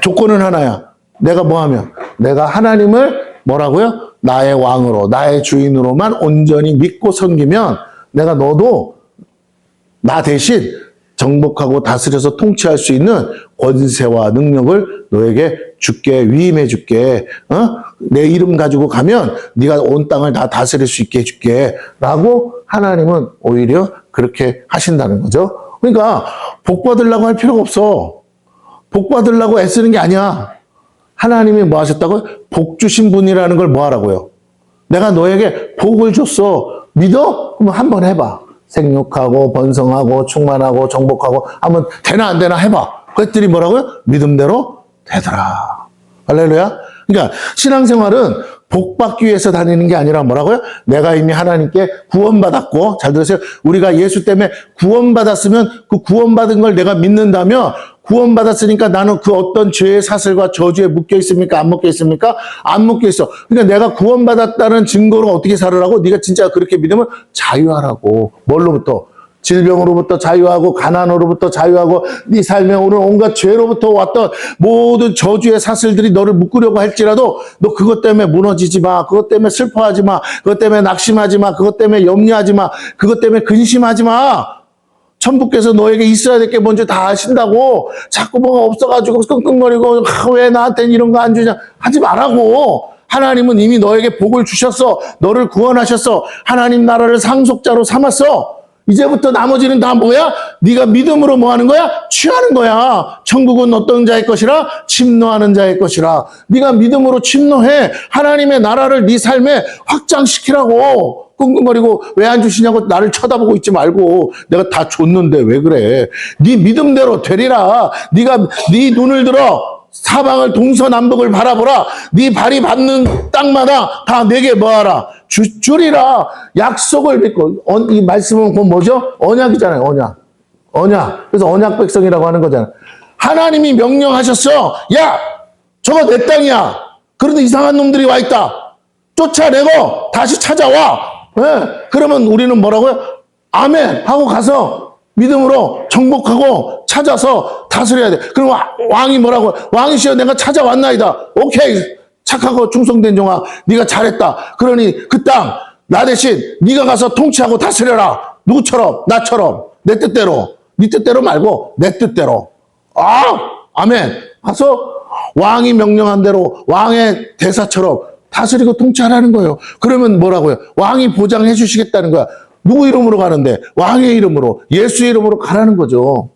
조건은 하나야. 내가 뭐 하면? 내가 하나님을 뭐라고요? 나의 왕으로, 나의 주인으로만 온전히 믿고 섬기면 내가 너도 나 대신 정복하고 다스려서 통치할 수 있는 권세와 능력을 너에게 줄게, 위임해 줄게. 내 이름 가지고 가면 네가 온 땅을 다 다스릴 수 있게 해줄게. 라고 하나님은 오히려 그렇게 하신다는 거죠. 그러니까 복 받으려고 할 필요가 없어. 복 받으려고 애쓰는 게 아니야. 하나님이 뭐 하셨다고요? 복 주신 분이라는 걸 뭐 하라고요? 내가 너에게 복을 줬어. 믿어? 그럼 한번 해봐. 생육하고 번성하고 충만하고 정복하고 한번 되나 안 되나 해봐. 그랬더니 뭐라고요? 믿음대로 되더라. 할렐루야. 그러니까 신앙생활은 복 받기 위해서 다니는 게 아니라 뭐라고요? 내가 이미 하나님께 구원받았고, 잘 들으세요. 우리가 예수 때문에 구원받았으면 그 구원받은 걸 내가 믿는다면, 구원받았으니까 나는 그 어떤 죄의 사슬과 저주에 묶여 있습니까? 안 묶여 있습니까? 안 묶여 있어. 그러니까 내가 구원받았다는 증거로 어떻게 살으라고? 네가 진짜 그렇게 믿으면 자유하라고. 뭘로부터? 질병으로부터 자유하고, 가난으로부터 자유하고, 네 삶에 오는 온갖 죄로부터 왔던 모든 저주의 사슬들이 너를 묶으려고 할지라도 너 그것 때문에 무너지지 마. 그것 때문에 슬퍼하지 마. 그것 때문에 낙심하지 마. 그것 때문에 염려하지 마. 그것 때문에 근심하지 마. 천부께서 너에게 있어야 될 게 뭔지 다 아신다고. 자꾸 뭐가 없어가지고 끙끙거리고 왜 나한테는 이런 거 안 주냐 하지 말라고. 하나님은 이미 너에게 복을 주셨어. 너를 구원하셨어. 하나님 나라를 상속자로 삼았어. 이제부터 나머지는 다 뭐야? 네가 믿음으로 뭐 하는 거야? 취하는 거야. 천국은 어떤 자의 것이라? 침노하는 자의 것이라. 네가 믿음으로 침노해. 하나님의 나라를 네 삶에 확장시키라고. 끙끙거리고 왜 안 주시냐고 나를 쳐다보고 있지 말고 내가 다 줬는데 왜 그래? 네 믿음대로 되리라. 네가 네 눈을 들어 사방을 동서남북을 바라보라. 네 발이 닿는 땅마다 다 내게 뭐하라? 주리라. 약속을 믿고. 이 말씀은 그 뭐죠? 언약이잖아요. 언약. 그래서 언약 백성이라고 하는 거잖아요. 하나님이 명령하셨어. 야, 저거 내 땅이야. 그런데 이상한 놈들이 와 있다. 쫓아내고 다시 찾아와. 네. 그러면 우리는 뭐라고요? 아멘 하고 가서 믿음으로 정복하고 찾아서 다스려야 돼. 그럼 왕이 뭐라고? 왕이시여 내가 찾아왔나이다. 오케이. 착하고 충성된 종아, 네가 잘했다. 그러니 그 땅 나 대신 네가 가서 통치하고 다스려라. 누구처럼? 나처럼. 내 뜻대로. 네 뜻대로 말고 내 뜻대로. 아멘. 가서 왕이 명령한 대로 왕의 대사처럼 다스리고 통치하라는 거예요. 그러면 뭐라고요? 왕이 보장해 주시겠다는 거야. 누구 이름으로 가는데? 왕의 이름으로, 예수의 이름으로 가라는 거죠.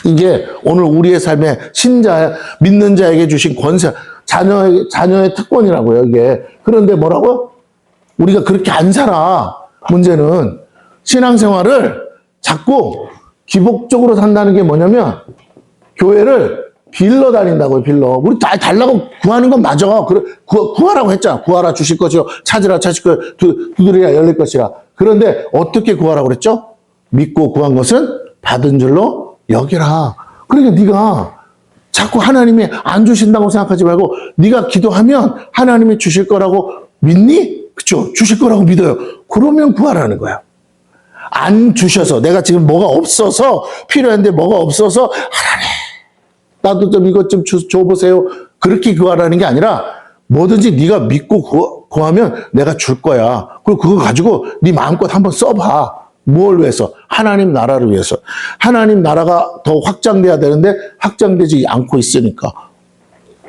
이게 오늘 우리의 삶에 신자, 믿는 자에게 주신 권세, 자녀의 특권이라고요, 이게. 그런데 뭐라고요? 우리가 그렇게 안 살아. 문제는 신앙생활을 자꾸 기복적으로 산다는 게 뭐냐면 교회를 빌러 다닌다고요, 빌러. 우리 다 달라고 구하는 건 맞아. 구하라고 했잖아. 구하라 주실 것이요. 찾으라 찾을 것이요. 두드리라 열릴 것이라. 그런데 어떻게 구하라고 그랬죠? 믿고 구한 것은 받은 줄로 여기라. 그러니까 네가 자꾸 하나님이 안 주신다고 생각하지 말고 네가 기도하면 하나님이 주실 거라고 믿니? 그렇죠? 주실 거라고 믿어요. 그러면 구하라는 거야. 안 주셔서 내가 지금 뭐가 없어서 필요한데 뭐가 없어서 하나님 나도 좀 이것 좀 줘보세요. 그렇게 구하라는 게 아니라 뭐든지 네가 믿고 구하면 내가 줄 거야. 그리고 그거 가지고 네 마음껏 한번 써봐. 뭘 위해서? 하나님 나라를 위해서. 하나님 나라가 더 확장돼야 되는데 확장되지 않고 있으니까.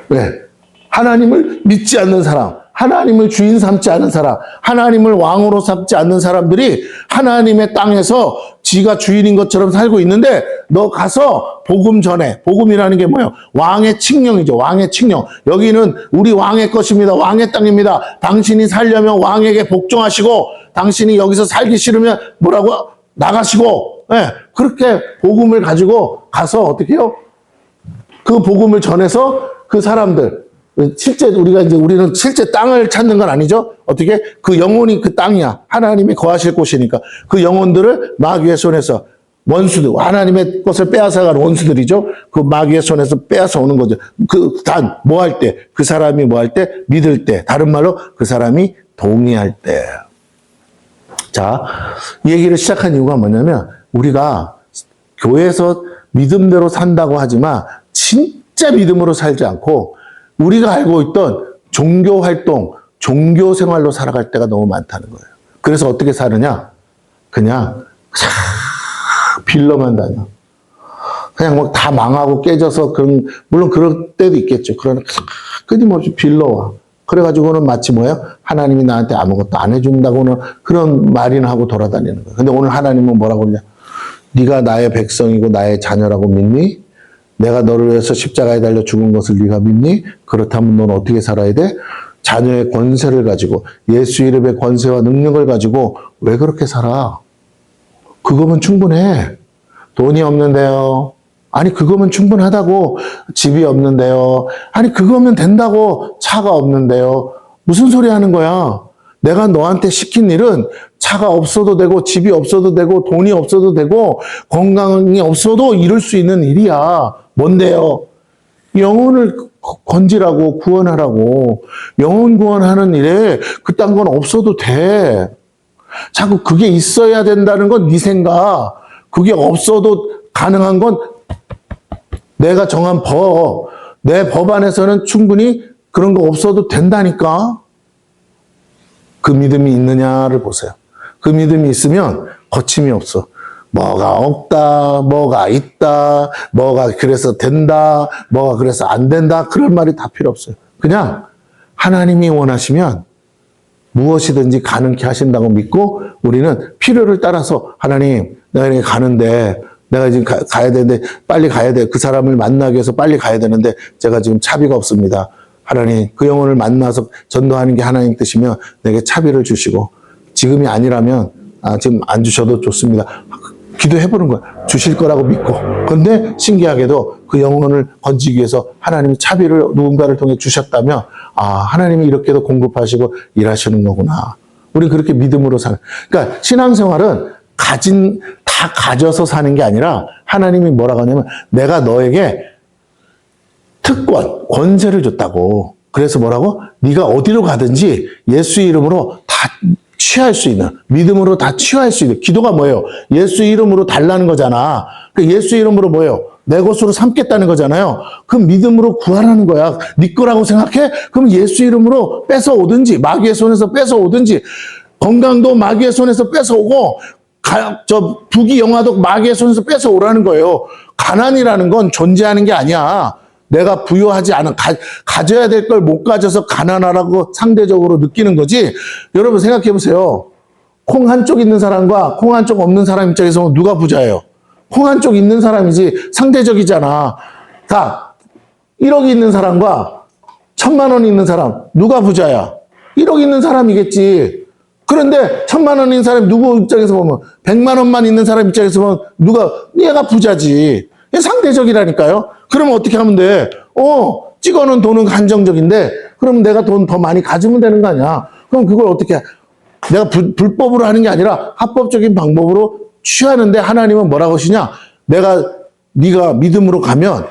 왜? 하나님을 믿지 않는 사람, 하나님을 주인 삼지 않은 사람, 하나님을 왕으로 삼지 않는 사람들이 하나님의 땅에서 지가 주인인 것처럼 살고 있는데 너 가서 복음 전해. 복음이라는 게 뭐예요? 왕의 칙령이죠. 왕의 칙령. 여기는 우리 왕의 것입니다. 왕의 땅입니다. 당신이 살려면 왕에게 복종하시고 당신이 여기서 살기 싫으면 뭐라고? 나가시고. 네, 그렇게 복음을 가지고 가서 어떻게 해요? 그 복음을 전해서 그 사람들, 실제 우리는 실제 땅을 찾는 건 아니죠. 어떻게? 그 영혼이 그 땅이야. 하나님이 거하실 곳이니까. 그 영혼들을 마귀의 손에서 원수들, 하나님의 것을 빼앗아가는 원수들이죠. 그 마귀의 손에서 빼앗아 오는 거죠. 뭐 할 때? 그 사람이 뭐 할 때? 믿을 때. 다른 말로 그 사람이 동의할 때. 자, 이 얘기를 시작한 이유가 뭐냐면 우리가 교회에서 믿음대로 산다고 하지만 진짜 믿음으로 살지 않고 우리가 알고 있던 종교 활동, 종교 생활로 살아갈 때가 너무 많다는 거예요. 그래서 어떻게 사느냐? 그냥 빌러만 다녀. 그냥 뭐 다 망하고 깨져서 물론 그럴 때도 있겠죠. 그러나 끊임없이 빌러와. 그래가지고는 마치 뭐예요? 하나님이 나한테 아무것도 안 해준다고는 그런 말이나 하고 돌아다니는 거예요. 근데 오늘 하나님은 뭐라고 그러냐? 네가 나의 백성이고 나의 자녀라고 믿니? 내가 너를 위해서 십자가에 달려 죽은 것을 네가 믿니? 그렇다면 너는 어떻게 살아야 돼? 자녀의 권세를 가지고 예수 이름의 권세와 능력을 가지고 왜 그렇게 살아? 그거면 충분해. 돈이 없는데요. 아니 그거면 충분하다고. 집이 없는데요. 아니 그거면 된다고. 차가 없는데요. 무슨 소리 하는 거야? 내가 너한테 시킨 일은 차가 없어도 되고 집이 없어도 되고 돈이 없어도 되고 건강이 없어도 이룰 수 있는 일이야. 뭔데요? 영혼을 건지라고 구원하라고. 영혼 구원하는 일에 그딴 건 없어도 돼. 자꾸 그게 있어야 된다는 건 네 생각. 그게 없어도 가능한 건 내가 정한 법. 내 법 안에서는 충분히 그런 거 없어도 된다니까. 그 믿음이 있느냐를 보세요. 그 믿음이 있으면 거침이 없어. 뭐가 없다, 뭐가 있다, 뭐가 그래서 된다, 뭐가 그래서 안 된다, 그런 말이 다 필요 없어요. 그냥 하나님이 원하시면 무엇이든지 가능케 하신다고 믿고 우리는 필요를 따라서 하나님, 내가 이렇게 가는데 내가 지금 가야 되는데 빨리 가야 돼. 그 사람을 만나기 위해서 빨리 가야 되는데 제가 지금 차비가 없습니다. 하나님, 그 영혼을 만나서 전도하는 게 하나님 뜻이면 내게 차비를 주시고 지금이 아니라면 지금 안 주셔도 좋습니다. 기도해보는 거야. 주실 거라고 믿고. 그런데 신기하게도 그 영혼을 건지기 위해서 하나님이 차비를 누군가를 통해 주셨다면 하나님이 이렇게도 공급하시고 일하시는 거구나. 우리 그렇게 믿음으로 사는. 그러니까 신앙생활은 다 가져서 사는 게 아니라 하나님이 뭐라고 하냐면 내가 너에게 특권, 권세를 줬다고. 그래서 뭐라고? 네가 어디로 가든지 예수 이름으로 다 취할 수 있는, 믿음으로 다 취할 수 있는. 기도가 뭐예요? 예수 이름으로 달라는 거잖아. 그 예수 이름으로 뭐예요? 내 것으로 삼겠다는 거잖아요. 그 믿음으로 구하라는 거야. 네 거라고 생각해? 그럼 예수 이름으로 뺏어오든지 마귀의 손에서 뺏어오든지 건강도 마귀의 손에서 뺏어오고 부귀 영화도 마귀의 손에서 뺏어오라는 거예요. 가난이라는 건 존재하는 게 아니야. 내가 부유하지 않은, 가져야 될 걸 못 가져서 가난하라고 상대적으로 느끼는 거지. 여러분 생각해 보세요. 콩 한쪽 있는 사람과 콩 한쪽 없는 사람 입장에서 누가 부자예요? 콩 한쪽 있는 사람이지 상대적이잖아. 자, 1억 있는 사람과 1,000만 원 있는 사람 누가 부자야? 1억 있는 사람이겠지. 그런데 1,000만 원 있는 사람이 누구 입장에서 보면 100만 원만 있는 사람 입장에서 보면 얘가 부자지. 상대적이라니까요. 그러면 어떻게 하면 돼? 찍어놓은 돈은 한정적인데 그럼 내가 돈 더 많이 가지면 되는 거 아니야. 그럼 그걸 어떻게 내가 불법으로 하는 게 아니라 합법적인 방법으로 취하는데 하나님은 뭐라고 하시냐? 네가 믿음으로 가면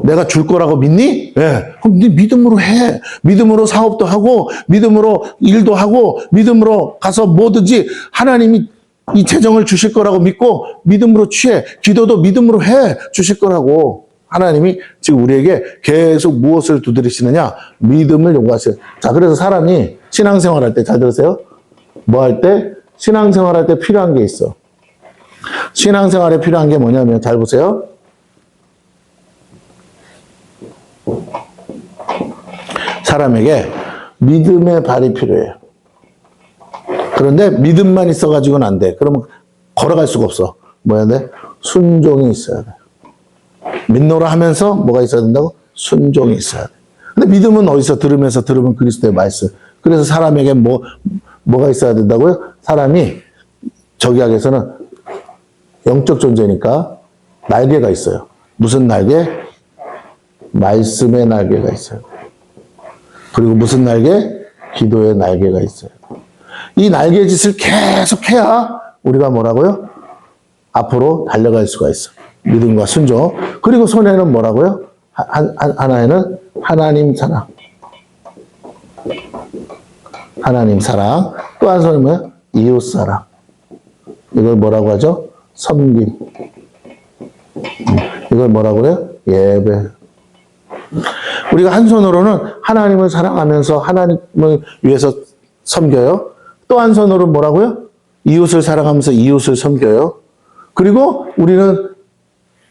내가 줄 거라고 믿니? 예. 그럼 네 믿음으로 해. 믿음으로 사업도 하고 믿음으로 일도 하고 믿음으로 가서 뭐든지 하나님이 이 재정을 주실 거라고 믿고 믿음으로 취해. 기도도 믿음으로 해. 주실 거라고. 하나님이 지금 우리에게 계속 무엇을 두드리시느냐? 믿음을 요구하세요. 자, 그래서 사람이 신앙생활 할 때, 잘 들으세요. 뭐 할 때? 신앙생활 할 때 필요한 게 있어. 신앙생활에 필요한 게 뭐냐면, 잘 보세요. 사람에게 믿음의 발이 필요해요. 그런데 믿음만 있어가지고는 안 돼. 그러면 걸어갈 수가 없어. 뭐야 돼? 순종이 있어야 돼. 믿노라 하면서 뭐가 있어야 된다고? 순종이 있어야 돼. 근데 믿음은 어디서 들으면서 들으면 그리스도의 말씀. 그래서 사람에게 뭐가 있어야 된다고요? 사람이 저기학에서는 영적 존재니까 날개가 있어요. 무슨 날개? 말씀의 날개가 있어요. 그리고 무슨 날개? 기도의 날개가 있어요. 이 날개짓을 계속 해야 우리가 뭐라고요? 앞으로 달려갈 수가 있어. 믿음과 순종. 그리고 손에는 뭐라고요? 하나에는 하나님 사랑. 하나님 사랑. 또 한 손은 뭐예요? 이웃 사랑. 이걸 뭐라고 하죠? 섬김. 이걸 뭐라고 그래요? 예배. 우리가 한 손으로는 하나님을 사랑하면서 하나님을 위해서 섬겨요. 또 한 손으로는 뭐라고요? 이웃을 사랑하면서 이웃을 섬겨요. 그리고 우리는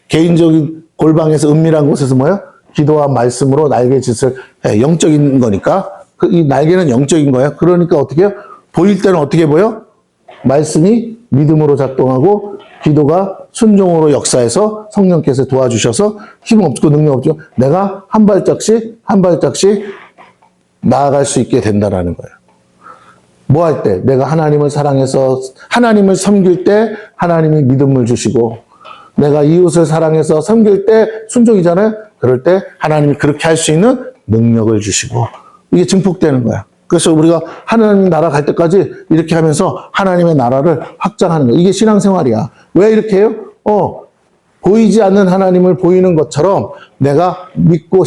개인적인 골방에서 은밀한 곳에서 뭐예요? 기도와 말씀으로 날개짓을 해. 영적인 거니까. 이 날개는 영적인 거예요. 그러니까 어떻게 해요? 보일 때는 어떻게 보여? 말씀이 믿음으로 작동하고 기도가 순종으로 역사해서 성령께서 도와주셔서 힘 없고 능력 없죠. 내가 한 발짝씩 나아갈 수 있게 된다라는 거예요. 뭐 할 때? 내가 하나님을 사랑해서 하나님을 섬길 때 하나님이 믿음을 주시고 내가 이웃을 사랑해서 섬길 때 순종이잖아요. 그럴 때 하나님이 그렇게 할 수 있는 능력을 주시고 이게 증폭되는 거야. 그래서 우리가 하나님 나라 갈 때까지 이렇게 하면서 하나님의 나라를 확장하는 거야. 이게 신앙생활이야. 왜 이렇게 해요? 보이지 않는 하나님을 보이는 것처럼 내가 믿고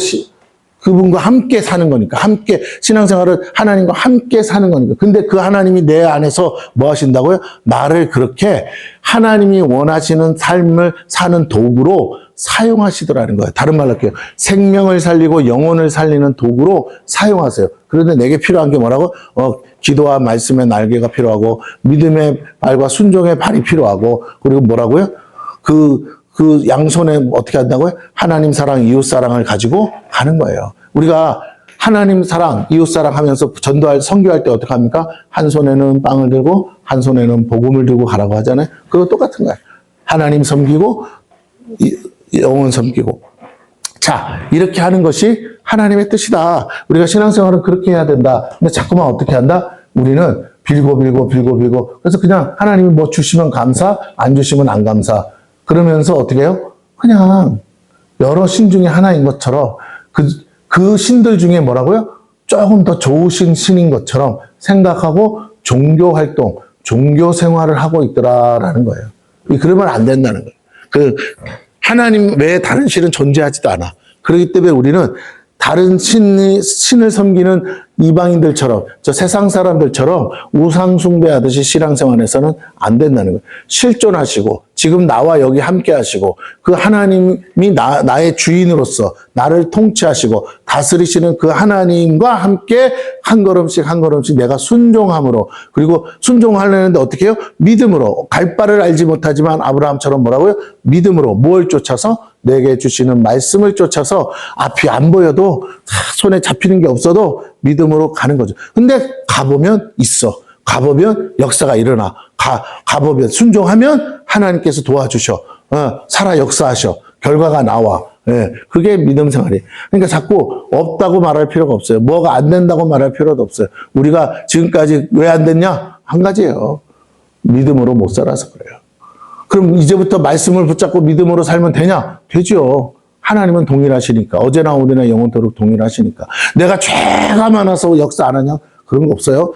그분과 함께 사는 거니까. 함께 신앙생활을 하나님과 함께 사는 거니까. 근데 그 하나님이 내 안에서 뭐 하신다고요? 나를 그렇게 하나님이 원하시는 삶을 사는 도구로 사용하시더라는 거예요. 다른 말로 할게요. 생명을 살리고 영혼을 살리는 도구로 사용하세요. 그런데 내게 필요한 게 뭐라고? 기도와 말씀의 날개가 필요하고 믿음의 발과 순종의 발이 필요하고 그리고 뭐라고요? 그 양손에 어떻게 한다고요? 하나님 사랑, 이웃 사랑을 가지고 가는 거예요. 우리가 하나님 사랑, 이웃 사랑 하면서 선교할 때 어떻게 합니까? 한 손에는 빵을 들고 한 손에는 복음을 들고 가라고 하잖아요. 그거 똑같은 거예요. 하나님 섬기고 영혼 섬기고. 자, 이렇게 하는 것이 하나님의 뜻이다. 우리가 신앙생활은 그렇게 해야 된다. 근데 자꾸만 어떻게 한다? 우리는 빌고. 그래서 그냥 하나님이 뭐 주시면 감사, 안 주시면 안 감사. 그러면서 어떻게 해요? 그냥 여러 신 중에 하나인 것처럼 그 신들 중에 뭐라고요? 조금 더 좋으신 신인 것처럼 생각하고 종교 활동, 종교 생활을 하고 있더라라는 거예요. 그러면 안 된다는 거예요. 하나님 외에 다른 신은 존재하지도 않아. 그렇기 때문에 우리는 다른 신을 섬기는 이방인들처럼 저 세상 사람들처럼 우상 숭배하듯이 신앙생활에서는 안 된다는 거예요. 실존하시고 지금 나와 여기 함께 하시고 그 하나님이 나의 주인으로서 나를 통치하시고 다스리시는 그 하나님과 함께 한 걸음씩 내가 순종함으로 그리고 순종하려는데 어떻게 해요? 믿음으로 갈 바를 알지 못하지만 아브라함처럼 뭐라고요? 믿음으로 뭘 쫓아서? 내게 주시는 말씀을 쫓아서 앞이 안 보여도 손에 잡히는 게 없어도 믿음으로 가는 거죠. 근데 가보면 있어. 가보면 역사가 일어나. 가보면 순종하면 하나님께서 도와주셔. 살아 역사하셔. 결과가 나와. 그게 믿음 생활이에요. 그러니까 자꾸 없다고 말할 필요가 없어요. 뭐가 안 된다고 말할 필요도 없어요. 우리가 지금까지 왜 안 됐냐? 한 가지예요. 믿음으로 못 살아서 그래요. 그럼 이제부터 말씀을 붙잡고 믿음으로 살면 되냐? 되죠. 하나님은 동일하시니까. 어제나 오늘이나 영원토록 동일하시니까. 내가 죄가 많아서 역사 안 하냐? 그런 거 없어요.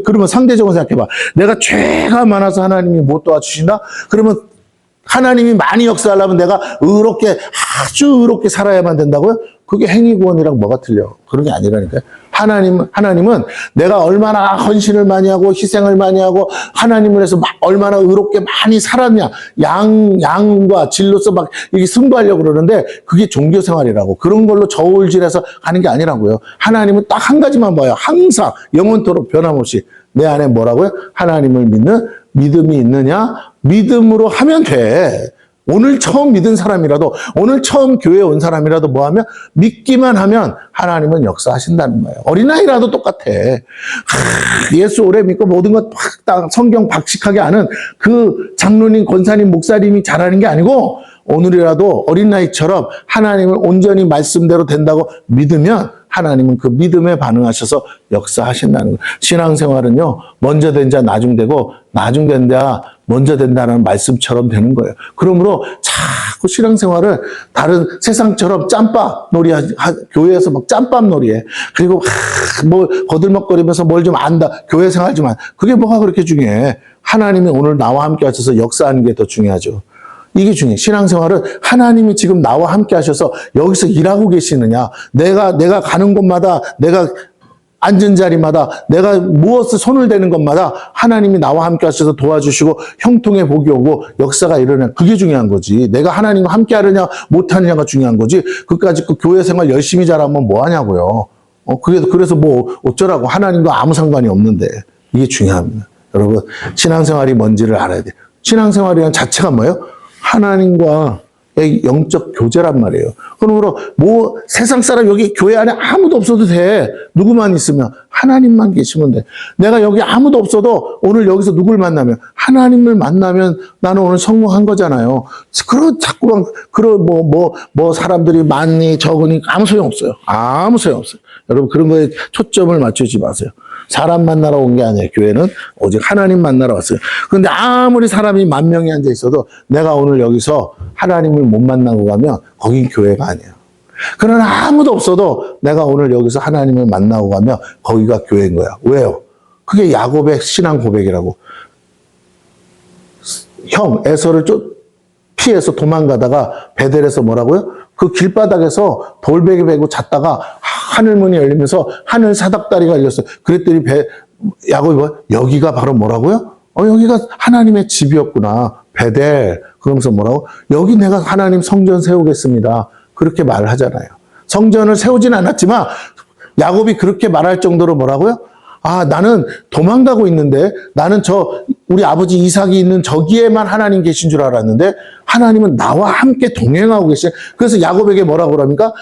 그러면 상대적으로 생각해봐. 내가 죄가 많아서 하나님이 못 도와주신다? 그러면 하나님이 많이 역사하려면 내가 아주 의롭게 살아야만 된다고요? 그게 행위구원이랑 뭐가 틀려? 그런 게 아니라니까요. 하나님은 내가 얼마나 헌신을 많이 하고 희생을 많이 하고 하나님을 위해서 얼마나 의롭게 많이 살았냐. 양과 질로서 막 이게 승부하려고 그러는데 그게 종교생활이라고. 그런 걸로 저울질해서 가는 게 아니라고요. 하나님은 딱 한 가지만 봐요. 항상 영원토록 변함없이. 내 안에 뭐라고요? 하나님을 믿는 믿음이 있느냐? 믿음으로 하면 돼. 오늘 처음 믿은 사람이라도, 오늘 처음 교회에 온 사람이라도 뭐 하면? 믿기만 하면 하나님은 역사하신다는 거예요. 어린아이라도 똑같아. 예수 오래 믿고 모든 것 성경 박식하게 아는 그 장로님, 권사님, 목사님이 잘하는 게 아니고 오늘이라도 어린아이처럼 하나님을 온전히 말씀대로 된다고 믿으면 하나님은 그 믿음에 반응하셔서 역사하신다는 거예요. 신앙생활은요, 먼저 된 자 나중 되고 나중 된 자 먼저 된다는 말씀처럼 되는 거예요. 그러므로 자꾸 신앙생활을 다른 세상처럼 짬밥 놀이, 교회에서 막 짬밥 놀이해. 그리고 뭐 거들먹거리면서 뭘 좀 안다. 교회 생활 좀 안. 그게 뭐가 그렇게 중요해. 하나님이 오늘 나와 함께 하셔서 역사하는 게 더 중요하죠. 이게 중요해. 신앙생활은 하나님이 지금 나와 함께 하셔서 여기서 일하고 계시느냐. 내가 가는 곳마다, 내가 앉은 자리마다, 내가 무엇을 손을 대는 것마다 하나님이 나와 함께 하셔서 도와주시고 형통의 복이 오고 역사가 일어나냐. 그게 중요한 거지. 내가 하나님과 함께 하느냐 못하느냐가 중요한 거지. 그까짓 그 교회 생활 열심히 잘하면 뭐 하냐고요. 그래서 뭐 어쩌라고. 하나님과 아무 상관이 없는데. 이게 중요합니다. 여러분, 신앙생활이 뭔지를 알아야 돼요. 신앙생활이라는 자체가 뭐예요? 하나님과의 영적 교제란 말이에요. 그러므로 뭐 세상 사람 여기 교회 안에 아무도 없어도 돼. 누구만 있으면 하나님만 계시면 돼. 내가 여기 아무도 없어도 오늘 여기서 누굴 만나면 하나님을 만나면 나는 오늘 성공한 거잖아요. 그런 자꾸만 그런 뭐 사람들이 많니 적으니 아무 소용 없어요. 아무 소용 없어요. 여러분 그런 거에 초점을 맞추지 마세요. 사람 만나러 온 게 아니에요. 교회는 오직 하나님 만나러 왔어요. 그런데 아무리 사람이 10,000명이 앉아 있어도 내가 오늘 여기서 하나님을 못 만나고 가면 거긴 교회가 아니에요. 그러나 아무도 없어도 내가 오늘 여기서 하나님을 만나고 가면 거기가 교회인 거야. 왜요? 그게 야곱의 신앙 고백이라고. 형 에서를 피해서 도망가다가 베델에서 뭐라고요? 그 길바닥에서 돌베개 베고 잤다가 하늘문이 열리면서 하늘 사닥다리가 열렸어요. 그랬더니 야곱이 여기가 바로 뭐라고요? 여기가 하나님의 집이었구나. 베델. 그러면서 뭐라고? 여기 내가 하나님 성전 세우겠습니다. 그렇게 말을 하잖아요. 성전을 세우진 않았지만 야곱이 그렇게 말할 정도로 뭐라고요? 나는 도망가고 있는데 나는 우리 아버지 이삭이 있는 저기에만 하나님 계신 줄 알았는데 하나님은 나와 함께 동행하고 계셔. 그래서 야곱에게 뭐라고 그럽니까?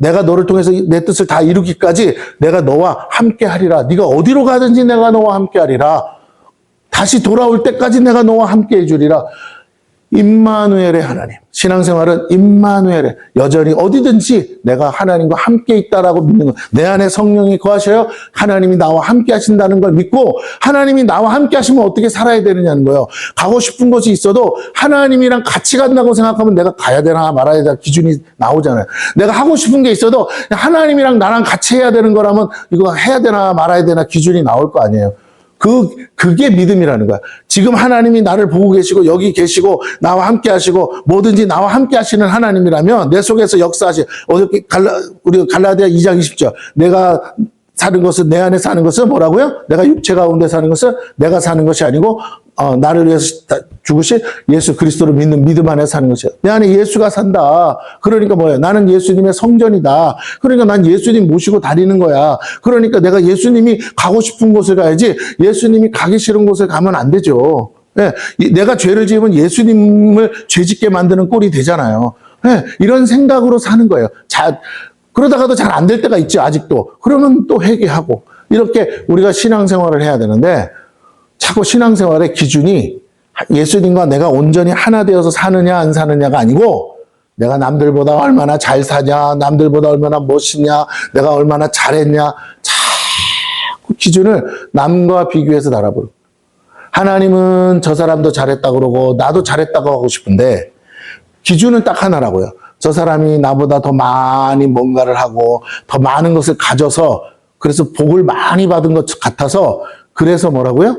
내가 너를 통해서 내 뜻을 다 이루기까지 내가 너와 함께 하리라. 네가 어디로 가든지 내가 너와 함께 하리라. 다시 돌아올 때까지 내가 너와 함께 해주리라. 임마누엘의 하나님. 신앙생활은 임마누엘의 여전히 어디든지 내가 하나님과 함께 있다라고 믿는 거. 내 안에 성령이 거하셔요. 하나님이 나와 함께 하신다는 걸 믿고 하나님이 나와 함께 하시면 어떻게 살아야 되느냐는 거예요. 가고 싶은 곳이 있어도 하나님이랑 같이 간다고 생각하면 내가 가야 되나 말아야 되나 기준이 나오잖아요. 내가 하고 싶은 게 있어도 하나님이랑 나랑 같이 해야 되는 거라면 이거 해야 되나 말아야 되나 기준이 나올 거 아니에요. 그게 믿음이라는 거야. 지금 하나님이 나를 보고 계시고 여기 계시고 나와 함께 하시고 뭐든지 나와 함께 하시는 하나님이라면 내 속에서 역사하시. 우리 갈라디아 2장 20절. 내가 사는 것은 내 안에 사는 것은 뭐라고요? 내가 육체 가운데 사는 것은 내가 사는 것이 아니고 나를 위해서 죽으신 예수 그리스도를 믿는 믿음 안에 사는 것이야. 내 안에 예수가 산다. 그러니까 뭐예요? 나는 예수님의 성전이다. 그러니까 난 예수님 모시고 다니는 거야. 그러니까 내가 예수님이 가고 싶은 곳에 가야지 예수님이 가기 싫은 곳에 가면 안 되죠. 네, 내가 죄를 지으면 예수님을 죄짓게 만드는 꼴이 되잖아요. 네, 이런 생각으로 사는 거예요. 그러다가도 잘 안 될 때가 있죠. 아직도. 그러면 또 회개하고 이렇게 우리가 신앙생활을 해야 되는데 자꾸 신앙생활의 기준이 예수님과 내가 온전히 하나 되어서 사느냐 안 사느냐가 아니고 내가 남들보다 얼마나 잘 사냐, 남들보다 얼마나 멋있냐, 내가 얼마나 잘했냐 자꾸 기준을 남과 비교해서 달아버려. 하나님은 저 사람도 잘했다고 그러고 나도 잘했다고 하고 싶은데 기준은 딱 하나라고요. 저 사람이 나보다 더 많이 뭔가를 하고 더 많은 것을 가져서 그래서 복을 많이 받은 것 같아서 그래서 뭐라고요?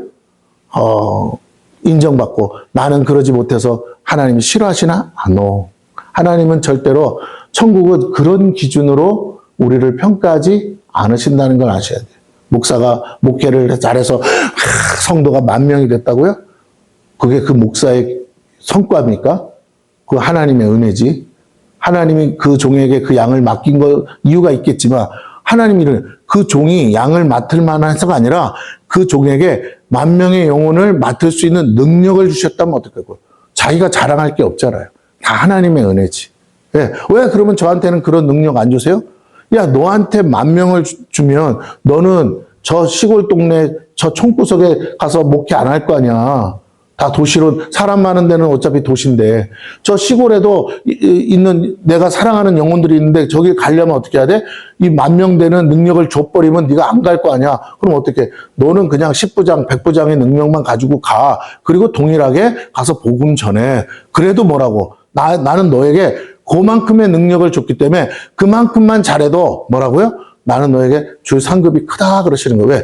인정받고 나는 그러지 못해서 하나님이 싫어하시나? No. 하나님은 절대로 천국은 그런 기준으로 우리를 평가하지 않으신다는 걸 아셔야 돼요. 목사가 목회를 잘해서 성도가 10,000명이 됐다고요? 그게 그 목사의 성과입니까? 그 하나님의 은혜지. 하나님이 그 종에게 그 양을 맡긴 거 이유가 있겠지만 하나님이 그 종이 양을 맡을 만해서가 아니라 그 종에게 10,000명의 영혼을 맡을 수 있는 능력을 주셨다면 어떡할 거예요? 자기가 자랑할 게 없잖아요. 다 하나님의 은혜지. 예. 왜 그러면 저한테는 그런 능력 안 주세요? 야, 너한테 10,000명을 주면 너는 저 시골 동네 저 총구석에 가서 목회 안 할 거 아니야. 다 도시로, 사람 많은 데는 어차피 도시인데, 저 시골에도 있는 내가 사랑하는 영혼들이 있는데 저기 가려면 어떻게 해야 돼? 이 10,000명 되는 능력을 줘버리면 네가 안 갈 거 아니야. 그럼 어떻게? 너는 그냥 10부장, 100부장의 능력만 가지고 가. 그리고 동일하게 가서 복음 전해. 그래도 뭐라고? 나는 너에게 그만큼의 능력을 줬기 때문에 그만큼만 잘해도 뭐라고요? 나는 너에게 줄 상급이 크다 그러시는 거예요. 왜?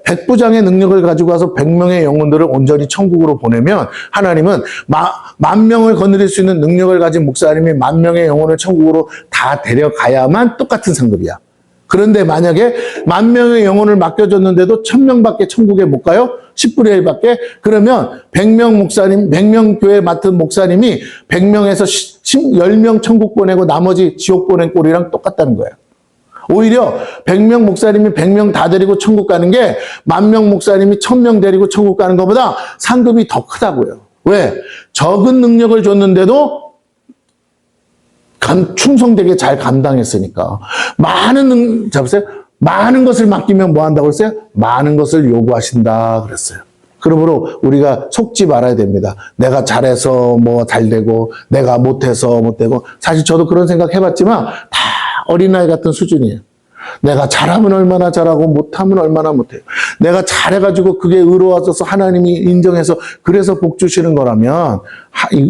100부장의 능력을 가지고 가서 100명의 영혼들을 온전히 천국으로 보내면 하나님은 10,000명을 거느릴 수 있는 능력을 가진 목사님이 10,000명의 영혼을 천국으로 다 데려가야만 똑같은 상급이야. 그런데 만약에 10,000명의 영혼을 맡겨줬는데도 1,000명밖에 천국에 못 가요? 10분의 1밖에? 그러면 100명 목사님, 100명 교회 맡은 목사님이 100명에서 10명 천국 보내고 나머지 지옥 보낸 꼴이랑 똑같다는 거예요. 오히려 100명 목사님이 100명 다 데리고 천국 가는 게 10,000명 목사님이 1,000명 데리고 천국 가는 것보다 상급이 더 크다고요. 왜? 적은 능력을 줬는데도 충성되게 잘 감당했으니까. 잡으세요? 많은 것을 맡기면 뭐 한다고 했어요? 많은 것을 요구하신다 그랬어요. 그러므로 우리가 속지 말아야 됩니다. 내가 잘해서 뭐 잘 되고, 내가 못해서 못 되고. 사실 저도 그런 생각 해봤지만 다 어린아이 같은 수준이에요. 내가 잘하면 얼마나 잘하고 못하면 얼마나 못해요. 내가 잘해가지고 그게 의로워져서 하나님이 인정해서 그래서 복 주시는 거라면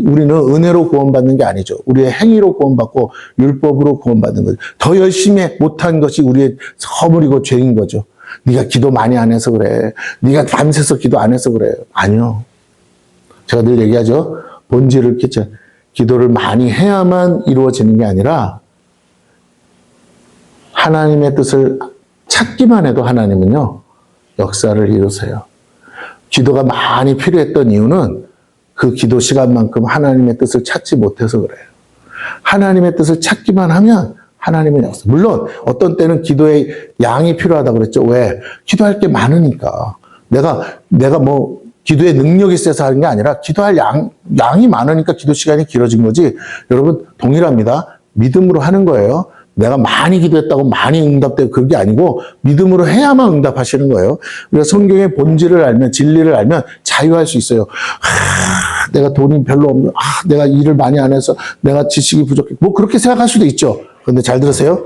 우리는 은혜로 구원받는 게 아니죠. 우리의 행위로 구원받고 율법으로 구원받는 거죠. 더 열심히 못한 것이 우리의 허물이고 죄인 거죠. 네가 기도 많이 안 해서 그래. 네가 밤새서 기도 안 해서 그래. 아니요. 제가 늘 얘기하죠. 본질을 깨쳐. 기도를 많이 해야만 이루어지는 게 아니라 하나님의 뜻을 찾기만 해도 하나님은요, 역사를 이루세요. 기도가 많이 필요했던 이유는 그 기도 시간만큼 하나님의 뜻을 찾지 못해서 그래요. 하나님의 뜻을 찾기만 하면 하나님은 역사. 물론 어떤 때는 기도의 양이 필요하다고 그랬죠. 왜? 기도할 게 많으니까. 내가 뭐 기도의 능력이 세서 하는 게 아니라 기도할 양이 많으니까 기도 시간이 길어진 거지. 여러분 동일합니다. 믿음으로 하는 거예요. 내가 많이 기도했다고 많이 응답되고 그런 게 아니고 믿음으로 해야만 응답하시는 거예요. 그래서 성경의 본질을 알면, 진리를 알면 자유할 수 있어요. 내가 돈이 별로 없는, 내가 일을 많이 안 해서 내가 지식이 부족해. 뭐 그렇게 생각할 수도 있죠. 그런데 잘 들으세요.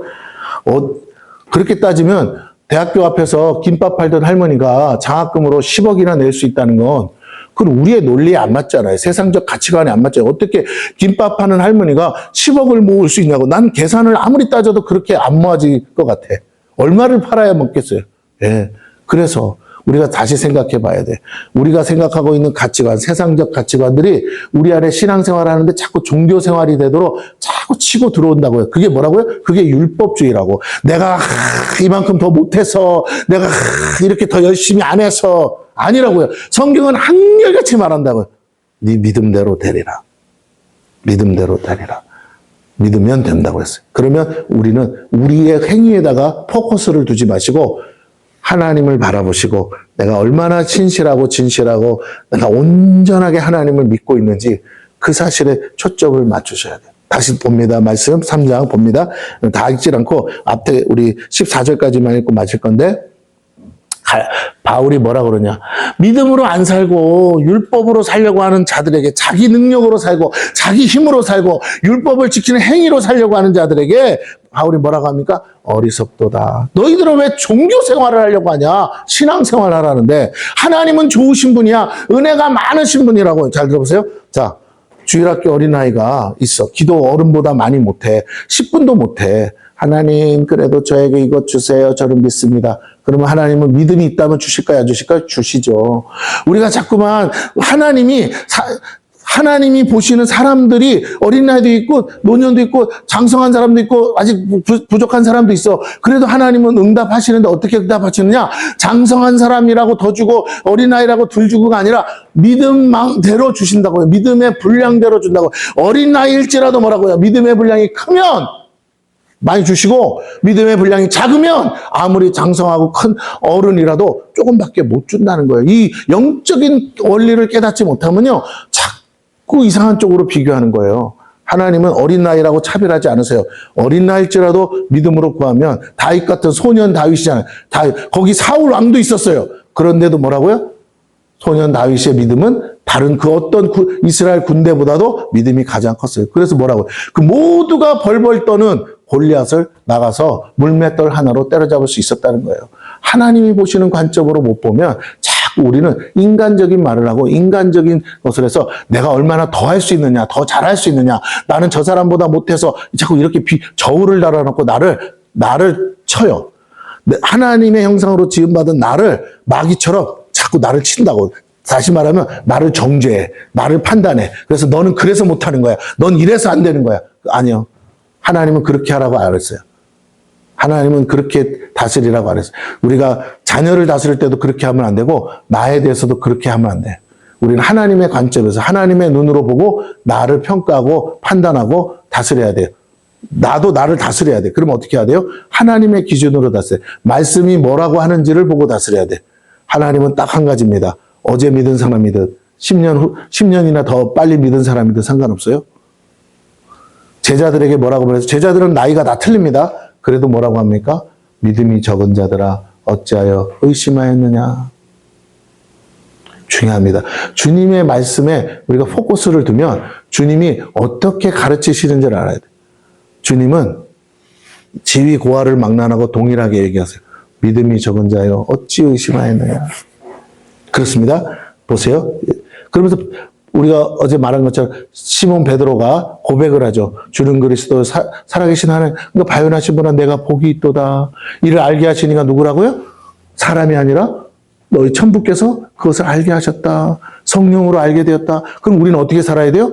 그렇게 따지면 대학교 앞에서 김밥 팔던 할머니가 장학금으로 10억이나 낼 수 있다는 건 그건 우리의 논리에 안 맞잖아요. 세상적 가치관에 안 맞잖아요. 어떻게 김밥 파는 할머니가 10억을 모을 수 있냐고. 난 계산을 아무리 따져도 그렇게 안 모아질 것 같아. 얼마를 팔아야 먹겠어요. 예. 그래서 우리가 다시 생각해 봐야 돼. 우리가 생각하고 있는 가치관, 세상적 가치관들이 우리 안에 신앙생활 하는데 자꾸 종교생활이 되도록 자꾸 치고 들어온다고요. 그게 뭐라고요? 그게 율법주의라고. 내가 이만큼 더 못해서, 내가 이렇게 더 열심히 안 해서, 아니라고요. 성경은 한결같이 말한다고요. 네 믿음대로 되리라. 믿음대로 되리라. 믿으면 된다고 했어요. 그러면 우리는 우리의 행위에다가 포커스를 두지 마시고 하나님을 바라보시고 내가 얼마나 신실하고 진실하고 내가 온전하게 하나님을 믿고 있는지 그 사실에 초점을 맞추셔야 돼요. 다시 봅니다. 말씀 3장 봅니다. 다 읽지 않고 앞에 우리 14절까지만 읽고 마칠 건데 바울이 뭐라 그러냐. 믿음으로 안 살고 율법으로 살려고 하는 자들에게, 자기 능력으로 살고 자기 힘으로 살고 율법을 지키는 행위로 살려고 하는 자들에게 바울이 뭐라고 합니까? 어리석도다. 너희들은 왜 종교 생활을 하려고 하냐? 신앙 생활을 하라는데 하나님은 좋으신 분이야. 은혜가 많으신 분이라고. 잘 들어보세요. 자, 주일학교 어린아이가 있어. 기도 어른보다 많이 못해. 10분도 못해. 하나님 그래도 저에게 이것 주세요. 저는 믿습니다. 그러면 하나님은 믿음이 있다면 주실까요? 안 주실까요? 주시죠. 우리가 자꾸만 하나님이 보시는 사람들이 어린아이도 있고 노년도 있고 장성한 사람도 있고 아직 부족한 사람도 있어. 그래도 하나님은 응답하시는데 어떻게 응답하시느냐? 장성한 사람이라고 더 주고 어린아이라고 덜 주고가 아니라 믿음대로 주신다고요. 믿음의 분량대로 준다고. 어린아이일지라도 뭐라고요? 믿음의 분량이 크면 많이 주시고 믿음의 분량이 작으면 아무리 장성하고 큰 어른이라도 조금밖에 못 준다는 거예요. 이 영적인 원리를 깨닫지 못하면요. 자꾸 자꾸 이상한 쪽으로 비교하는 거예요. 하나님은 어린 나이라고 차별하지 않으세요. 어린 나이일지라도 믿음으로 구하면 다윗 같은 소년 다윗이잖아요. 거기 사울 왕도 있었어요. 그런데도 뭐라고요? 소년 다윗의 믿음은 다른 그 어떤 이스라엘 군대보다도 믿음이 가장 컸어요. 그래서 뭐라고요? 그 모두가 벌벌 떠는 골리앗을 나가서 물맷돌 하나로 때려잡을 수 있었다는 거예요. 하나님이 보시는 관점으로 못 보면 자꾸 우리는 인간적인 말을 하고 인간적인 것을 해서 내가 얼마나 더 할 수 있느냐, 더 잘할 수 있느냐, 나는 저 사람보다 못해서 자꾸 이렇게 저울을 달아놓고 나를 쳐요. 하나님의 형상으로 지음받은 나를 마귀처럼 자꾸 나를 친다고. 다시 말하면 나를 정죄해, 나를 판단해. 그래서 너는 그래서 못하는 거야. 넌 이래서 안 되는 거야. 아니요. 하나님은 그렇게 하라고 안 했어요. 하나님은 그렇게 다스리라고 안 했어요. 우리가 자녀를 다스릴 때도 그렇게 하면 안 되고 나에 대해서도 그렇게 하면 안 돼요. 우리는 하나님의 관점에서 하나님의 눈으로 보고 나를 평가하고 판단하고 다스려야 돼요. 나도 나를 다스려야 돼. 그러면 어떻게 해야 돼요? 하나님의 기준으로 다스려야 돼요. 말씀이 뭐라고 하는지를 보고 다스려야 돼요. 하나님은 딱 한 가지입니다. 어제 믿은 사람이든 10년이나 더 빨리 믿은 사람이든 상관없어요. 제자들에게 뭐라고 말해서 제자들은 나이가 다 틀립니다. 그래도 뭐라고 합니까? 믿음이 적은 자들아 어찌하여 의심하였느냐. 중요합니다. 주님의 말씀에 우리가 포커스를 두면 주님이 어떻게 가르치시는지를 알아야 돼요. 주님은 지위 고하를 막론하고 동일하게 얘기하세요. 믿음이 적은 자여 어찌 의심하였느냐. 그렇습니다. 보세요. 그러면서 우리가 어제 말한 것처럼 시몬 베드로가 고백을 하죠. 주는 그리스도 살아계신 하나님, 그러니까 바요나신 분아 내가 복이 있도다. 이를 알게 하시니가 누구라고요? 사람이 아니라 너희 천부께서 그것을 알게 하셨다. 성령으로 알게 되었다. 그럼 우리는 어떻게 살아야 돼요?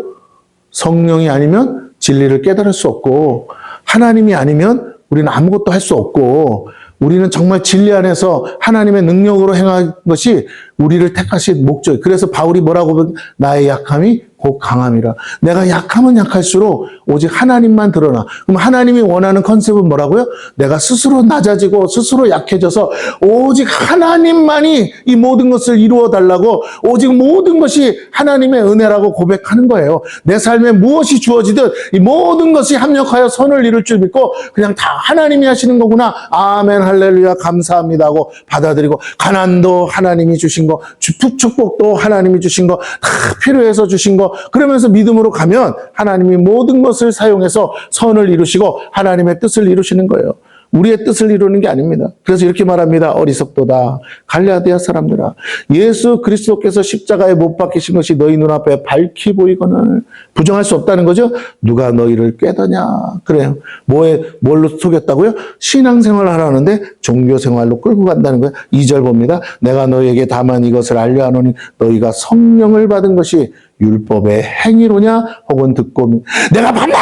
성령이 아니면 진리를 깨달을 수 없고 하나님이 아니면 우리는 아무것도 할 수 없고 우리는 정말 진리 안에서 하나님의 능력으로 행한 것이 우리를 택하신 목적. 그래서 바울이 뭐라고 보면 나의 약함이 곧 강함이라. 내가 약하면 약할수록 오직 하나님만 드러나. 그럼 하나님이 원하는 컨셉은 뭐라고요? 내가 스스로 낮아지고 스스로 약해져서 오직 하나님만이 이 모든 것을 이루어 달라고 오직 모든 것이 하나님의 은혜라고 고백하는 거예요. 내 삶에 무엇이 주어지든 이 모든 것이 합력하여 선을 이룰 줄 믿고 그냥 다 하나님이 하시는 거구나. 아멘 할렐루야 감사합니다 하고 받아들이고 가난도 하나님이 주신 거 축복도 하나님이 주신 거 다 필요해서 주신 거 그러면서 믿음으로 가면 하나님이 모든 것을 사용해서 선을 이루시고 하나님의 뜻을 이루시는 거예요. 우리의 뜻을 이루는 게 아닙니다. 그래서 이렇게 말합니다. 어리석도다. 갈라디아 사람들아. 예수 그리스도께서 십자가에 못 박히신 것이 너희 눈앞에 밝히 보이거늘 부정할 수 없다는 거죠. 누가 너희를 꾀더냐. 그래요. 뭘로 속였다고요? 신앙생활을 하라는데 종교생활로 끌고 간다는 거예요. 2절 봅니다. 내가 너희에게 다만 이것을 알려 하노니 너희가 성령을 받은 것이 율법의 행위로냐 혹은 듣고 내가 밤새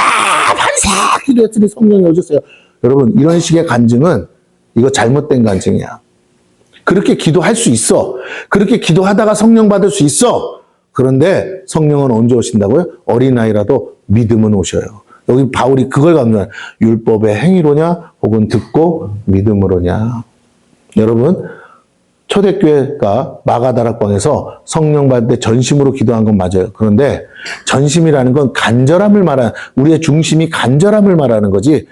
기도했더니 성령이 오셨어요. 여러분 이런 식의 간증은 이거 잘못된 간증이야. 그렇게 기도할 수 있어. 그렇게 기도하다가 성령 받을 수 있어. 그런데 성령은 언제 오신다고요? 어린아이라도 믿음은 오셔요. 여기 바울이 그걸 강조해요. 율법의 행위로냐 혹은 듣고 믿음으로냐. 여러분 초대교회가 마가다락방에서 성령 받을 때 전심으로 기도한 건 맞아요. 그런데 전심이라는 건 간절함을 말하는 우리의 중심이 간절함을 말하는 거지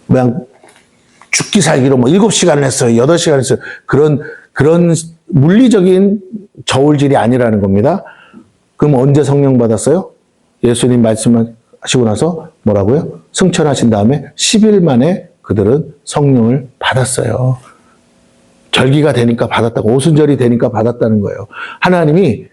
그냥 죽기 살기로 7시간을 했어요. 8시간을 했어요. 그런 물리적인 저울질이 아니라는 겁니다. 그럼 언제 성령 받았어요? 예수님 말씀하시고 나서 뭐라고요? 승천하신 다음에 10일 만에 그들은 성령을 받았어요. 절기가 되니까 받았다고, 오순절이 되니까 받았다는 거예요. 하나님이,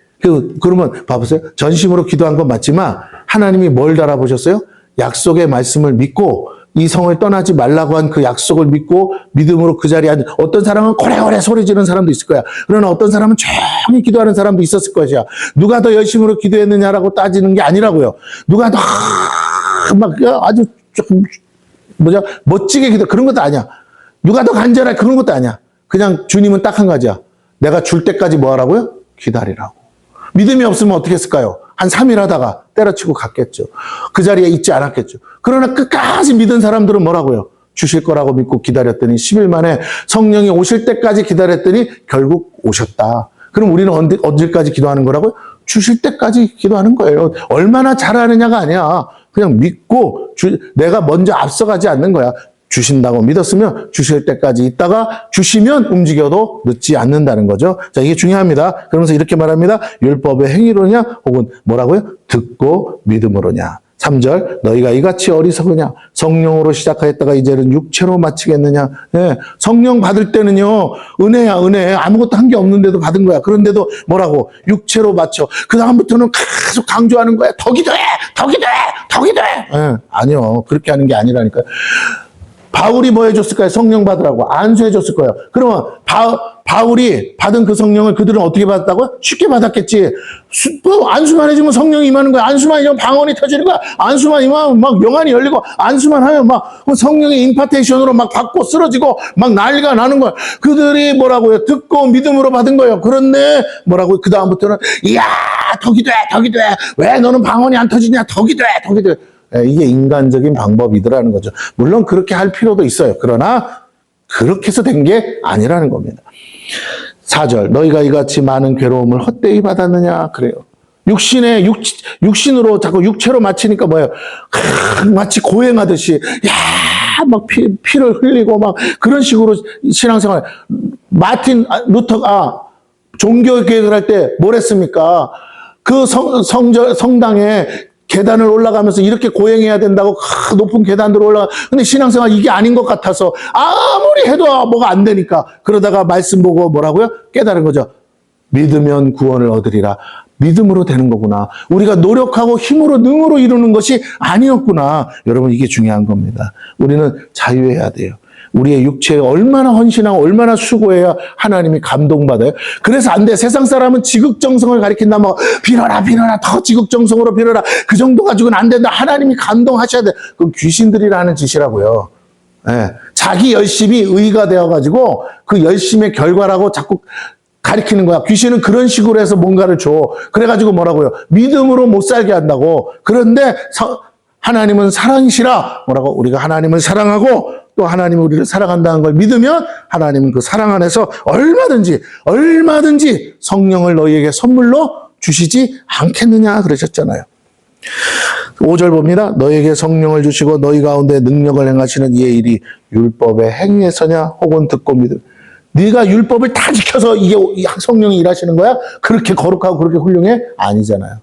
그러면 봐보세요. 전심으로 기도한 건 맞지만, 하나님이 뭘 달아보셨어요? 약속의 말씀을 믿고, 이 성을 떠나지 말라고 한 그 약속을 믿고, 믿음으로 그 자리에 앉은, 어떤 사람은 고래고래 소리 지르는 사람도 있을 거야. 그러나 어떤 사람은 조용히 기도하는 사람도 있었을 것이야. 누가 더 열심으로 기도했느냐라고 따지는 게 아니라고요. 누가 더, 아주 조금, 멋지게 기도, 그런 것도 아니야. 누가 더 간절해, 그런 것도 아니야. 그냥 주님은 딱 한 가지야. 내가 줄 때까지 뭐 하라고요? 기다리라고. 믿음이 없으면 어떻게 했을까요? 한 3일 하다가 때려치고 갔겠죠. 그 자리에 있지 않았겠죠. 그러나 끝까지 믿은 사람들은 뭐라고요? 주실 거라고 믿고 기다렸더니 10일 만에 성령이 오실 때까지 기다렸더니 결국 오셨다. 그럼 우리는 언제까지 기도하는 거라고요? 주실 때까지 기도하는 거예요. 얼마나 잘하느냐가 아니야. 그냥 믿고 내가 먼저 앞서가지 않는 거야. 주신다고 믿었으면 주실 때까지 있다가 주시면 움직여도 늦지 않는다는 거죠. 자, 이게 중요합니다. 그러면서 이렇게 말합니다. 율법의 행위로냐 혹은 뭐라고요? 듣고 믿음으로냐. 3절 너희가 이같이 어리석으냐 성령으로 시작하였다가 이제는 육체로 마치겠느냐. 네, 성령 받을 때는요 은혜야 은혜 아무것도 한 게 없는데도 받은 거야. 그런데도 뭐라고 육체로 마쳐. 그 다음부터는 계속 강조하는 거야. 더 기도해 더 기도해 더 기도해. 네, 아니요 그렇게 하는 게 아니라니까요. 바울이 뭐 해줬을까요? 성령 받으라고 안수해줬을 거예요. 그러면 바울이 받은 그 성령을 그들은 어떻게 받았다고요? 쉽게 받았겠지. 안수만 해주면 성령이 임하는 거야. 안수만 해주면 방언이 터지는 거야. 안수만 임하면 막 영안이 열리고 안수만 하면 막 성령의 임파테이션으로 막 받고 쓰러지고 막 난리가 나는 거야. 그들이 뭐라고요? 듣고 믿음으로 받은 거예요. 그런데 뭐라고요? 그 다음부터는 이야 더 기도해 더 기도해. 왜 너는 방언이 안 터지냐? 더 기도해 더 기도해. 이게 인간적인 방법이더라는 거죠. 물론 그렇게 할 필요도 있어요. 그러나 그렇게 해서 된 게 아니라는 겁니다. 4절 너희가 이같이 많은 괴로움을 헛되이 받았느냐 그래요. 육신으로 자꾸 육체로 마치니까 뭐예요? 마치 고행하듯이 막 피를 흘리고 막 그런 식으로 신앙생활. 마틴 루터가 종교개혁을 할 때 뭘 했습니까? 그 성당에 계단을 올라가면서 이렇게 고행해야 된다고 높은 계단으로 올라가. 근데 신앙생활 이게 아닌 것 같아서 아무리 해도 뭐가 안 되니까 그러다가 말씀 보고 뭐라고요? 깨달은 거죠. 믿으면 구원을 얻으리라. 믿음으로 되는 거구나. 우리가 노력하고 힘으로 능으로 이루는 것이 아니었구나. 여러분 이게 중요한 겁니다. 우리는 자유해야 돼요. 우리의 육체에 얼마나 헌신하고 얼마나 수고해야 하나님이 감동받아요. 그래서 안 돼. 세상 사람은 지극정성을 가리킨다. 뭐 빌어라 빌어라 더 지극정성으로 빌어라. 그 정도 가지고는 안 된다. 하나님이 감동하셔야 돼. 그건 귀신들이라는 짓이라고요. 네. 자기 열심이 의가 되어가지고 그 열심의 결과라고 자꾸 가리키는 거야. 귀신은 그런 식으로 해서 뭔가를 줘. 그래가지고 뭐라고요? 믿음으로 못 살게 한다고. 그런데 하나님은 사랑이시라. 뭐라고? 우리가 하나님을 사랑하고 또 하나님이 우리를 사랑한다는 걸 믿으면 하나님은 그 사랑 안에서 얼마든지 성령을 너희에게 선물로 주시지 않겠느냐 그러셨잖아요. 5절 봅니다. 너희에게 성령을 주시고 너희 가운데 능력을 행하시는 이의 일이 율법의 행위에서냐 혹은 듣고 믿음. 네가 율법을 다 지켜서 이게 성령이 일하시는 거야? 그렇게 거룩하고 그렇게 훌륭해? 아니잖아요.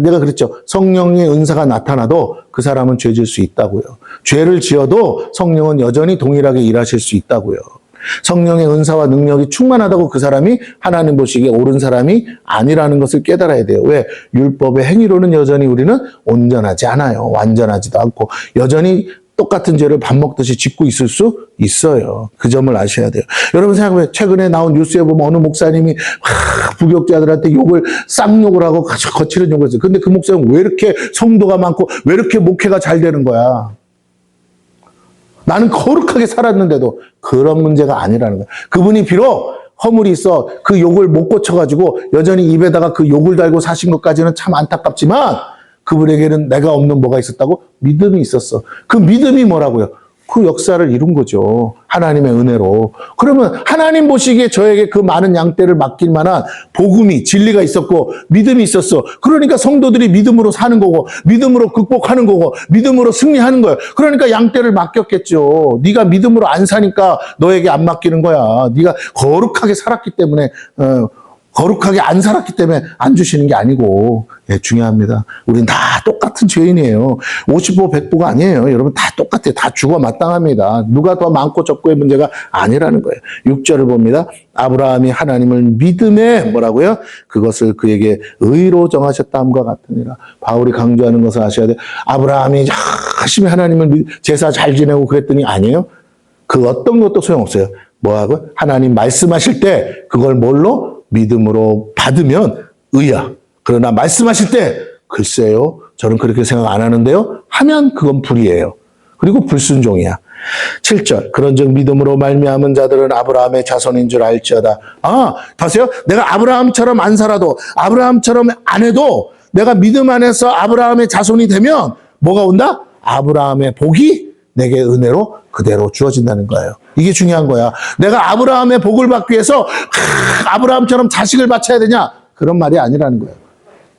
내가 그랬죠. 성령의 은사가 나타나도 그 사람은 죄 질 수 있다고요. 죄를 지어도 성령은 여전히 동일하게 일하실 수 있다고요. 성령의 은사와 능력이 충만하다고 그 사람이 하나님 보시기에 옳은 사람이 아니라는 것을 깨달아야 돼요. 왜? 율법의 행위로는 여전히 우리는 온전하지 않아요. 완전하지도 않고 여전히 똑같은 죄를 밥 먹듯이 짓고 있을 수 있어요. 그 점을 아셔야 돼요. 여러분 생각해보세요. 최근에 나온 뉴스에 보면 어느 목사님이 부교육자들한테 쌍욕을 하고 거칠은 욕을 했어요. 근데 그 목사님은 왜 이렇게 성도가 많고 왜 이렇게 목회가 잘 되는 거야? 나는 거룩하게 살았는데도 그런 문제가 아니라는 거야. 그분이 비록 허물이 있어 그 욕을 못 고쳐가지고 여전히 입에다가 그 욕을 달고 사신 것까지는 참 안타깝지만 그분에게는 내가 없는 뭐가 있었다고? 믿음이 있었어. 그 믿음이 뭐라고요? 그 역사를 이룬 거죠. 하나님의 은혜로. 그러면 하나님 보시기에 저에게 그 많은 양떼를 맡길 만한 복음이, 진리가 있었고 믿음이 있었어. 그러니까 성도들이 믿음으로 사는 거고 믿음으로 극복하는 거고 믿음으로 승리하는 거예요. 그러니까 양떼를 맡겼겠죠. 네가 믿음으로 안 사니까 너에게 안 맡기는 거야. 네가 거룩하게 살았기 때문에 거룩하게 안 살았기 때문에 안 주시는 게 아니고, 예, 중요합니다. 우린 다 똑같은 죄인이에요. 50보 100보가 아니에요. 여러분 다 똑같아요. 다 죽어 마땅합니다. 누가 더 많고 적고의 문제가 아니라는 거예요. 6절을 봅니다. 아브라함이 하나님을 믿음에 뭐라고요? 그것을 그에게 의로 정하셨다함과 같으니라. 바울이 강조하는 것을 아셔야 돼요. 아브라함이 열심히 하나님을 제사 잘 지내고 그랬더니 아니에요. 그 어떤 것도 소용없어요. 뭐하고? 하나님 말씀하실 때 그걸 뭘로? 믿음으로 받으면 의야. 그러나 말씀하실 때 글쎄요. 저는 그렇게 생각 안 하는데요. 하면 그건 불의예요. 그리고 불순종이야. 7절. 그런즉 믿음으로 말미암은 자들은 아브라함의 자손인 줄 알지어다. 보세요. 내가 아브라함처럼 안 살아도 아브라함처럼 안 해도 내가 믿음 안에서 아브라함의 자손이 되면 뭐가 온다? 아브라함의 복이 내게 은혜로 그대로 주어진다는 거예요. 이게 중요한 거야. 내가 아브라함의 복을 받기 위해서 아브라함처럼 자식을 바쳐야 되냐? 그런 말이 아니라는 거예요.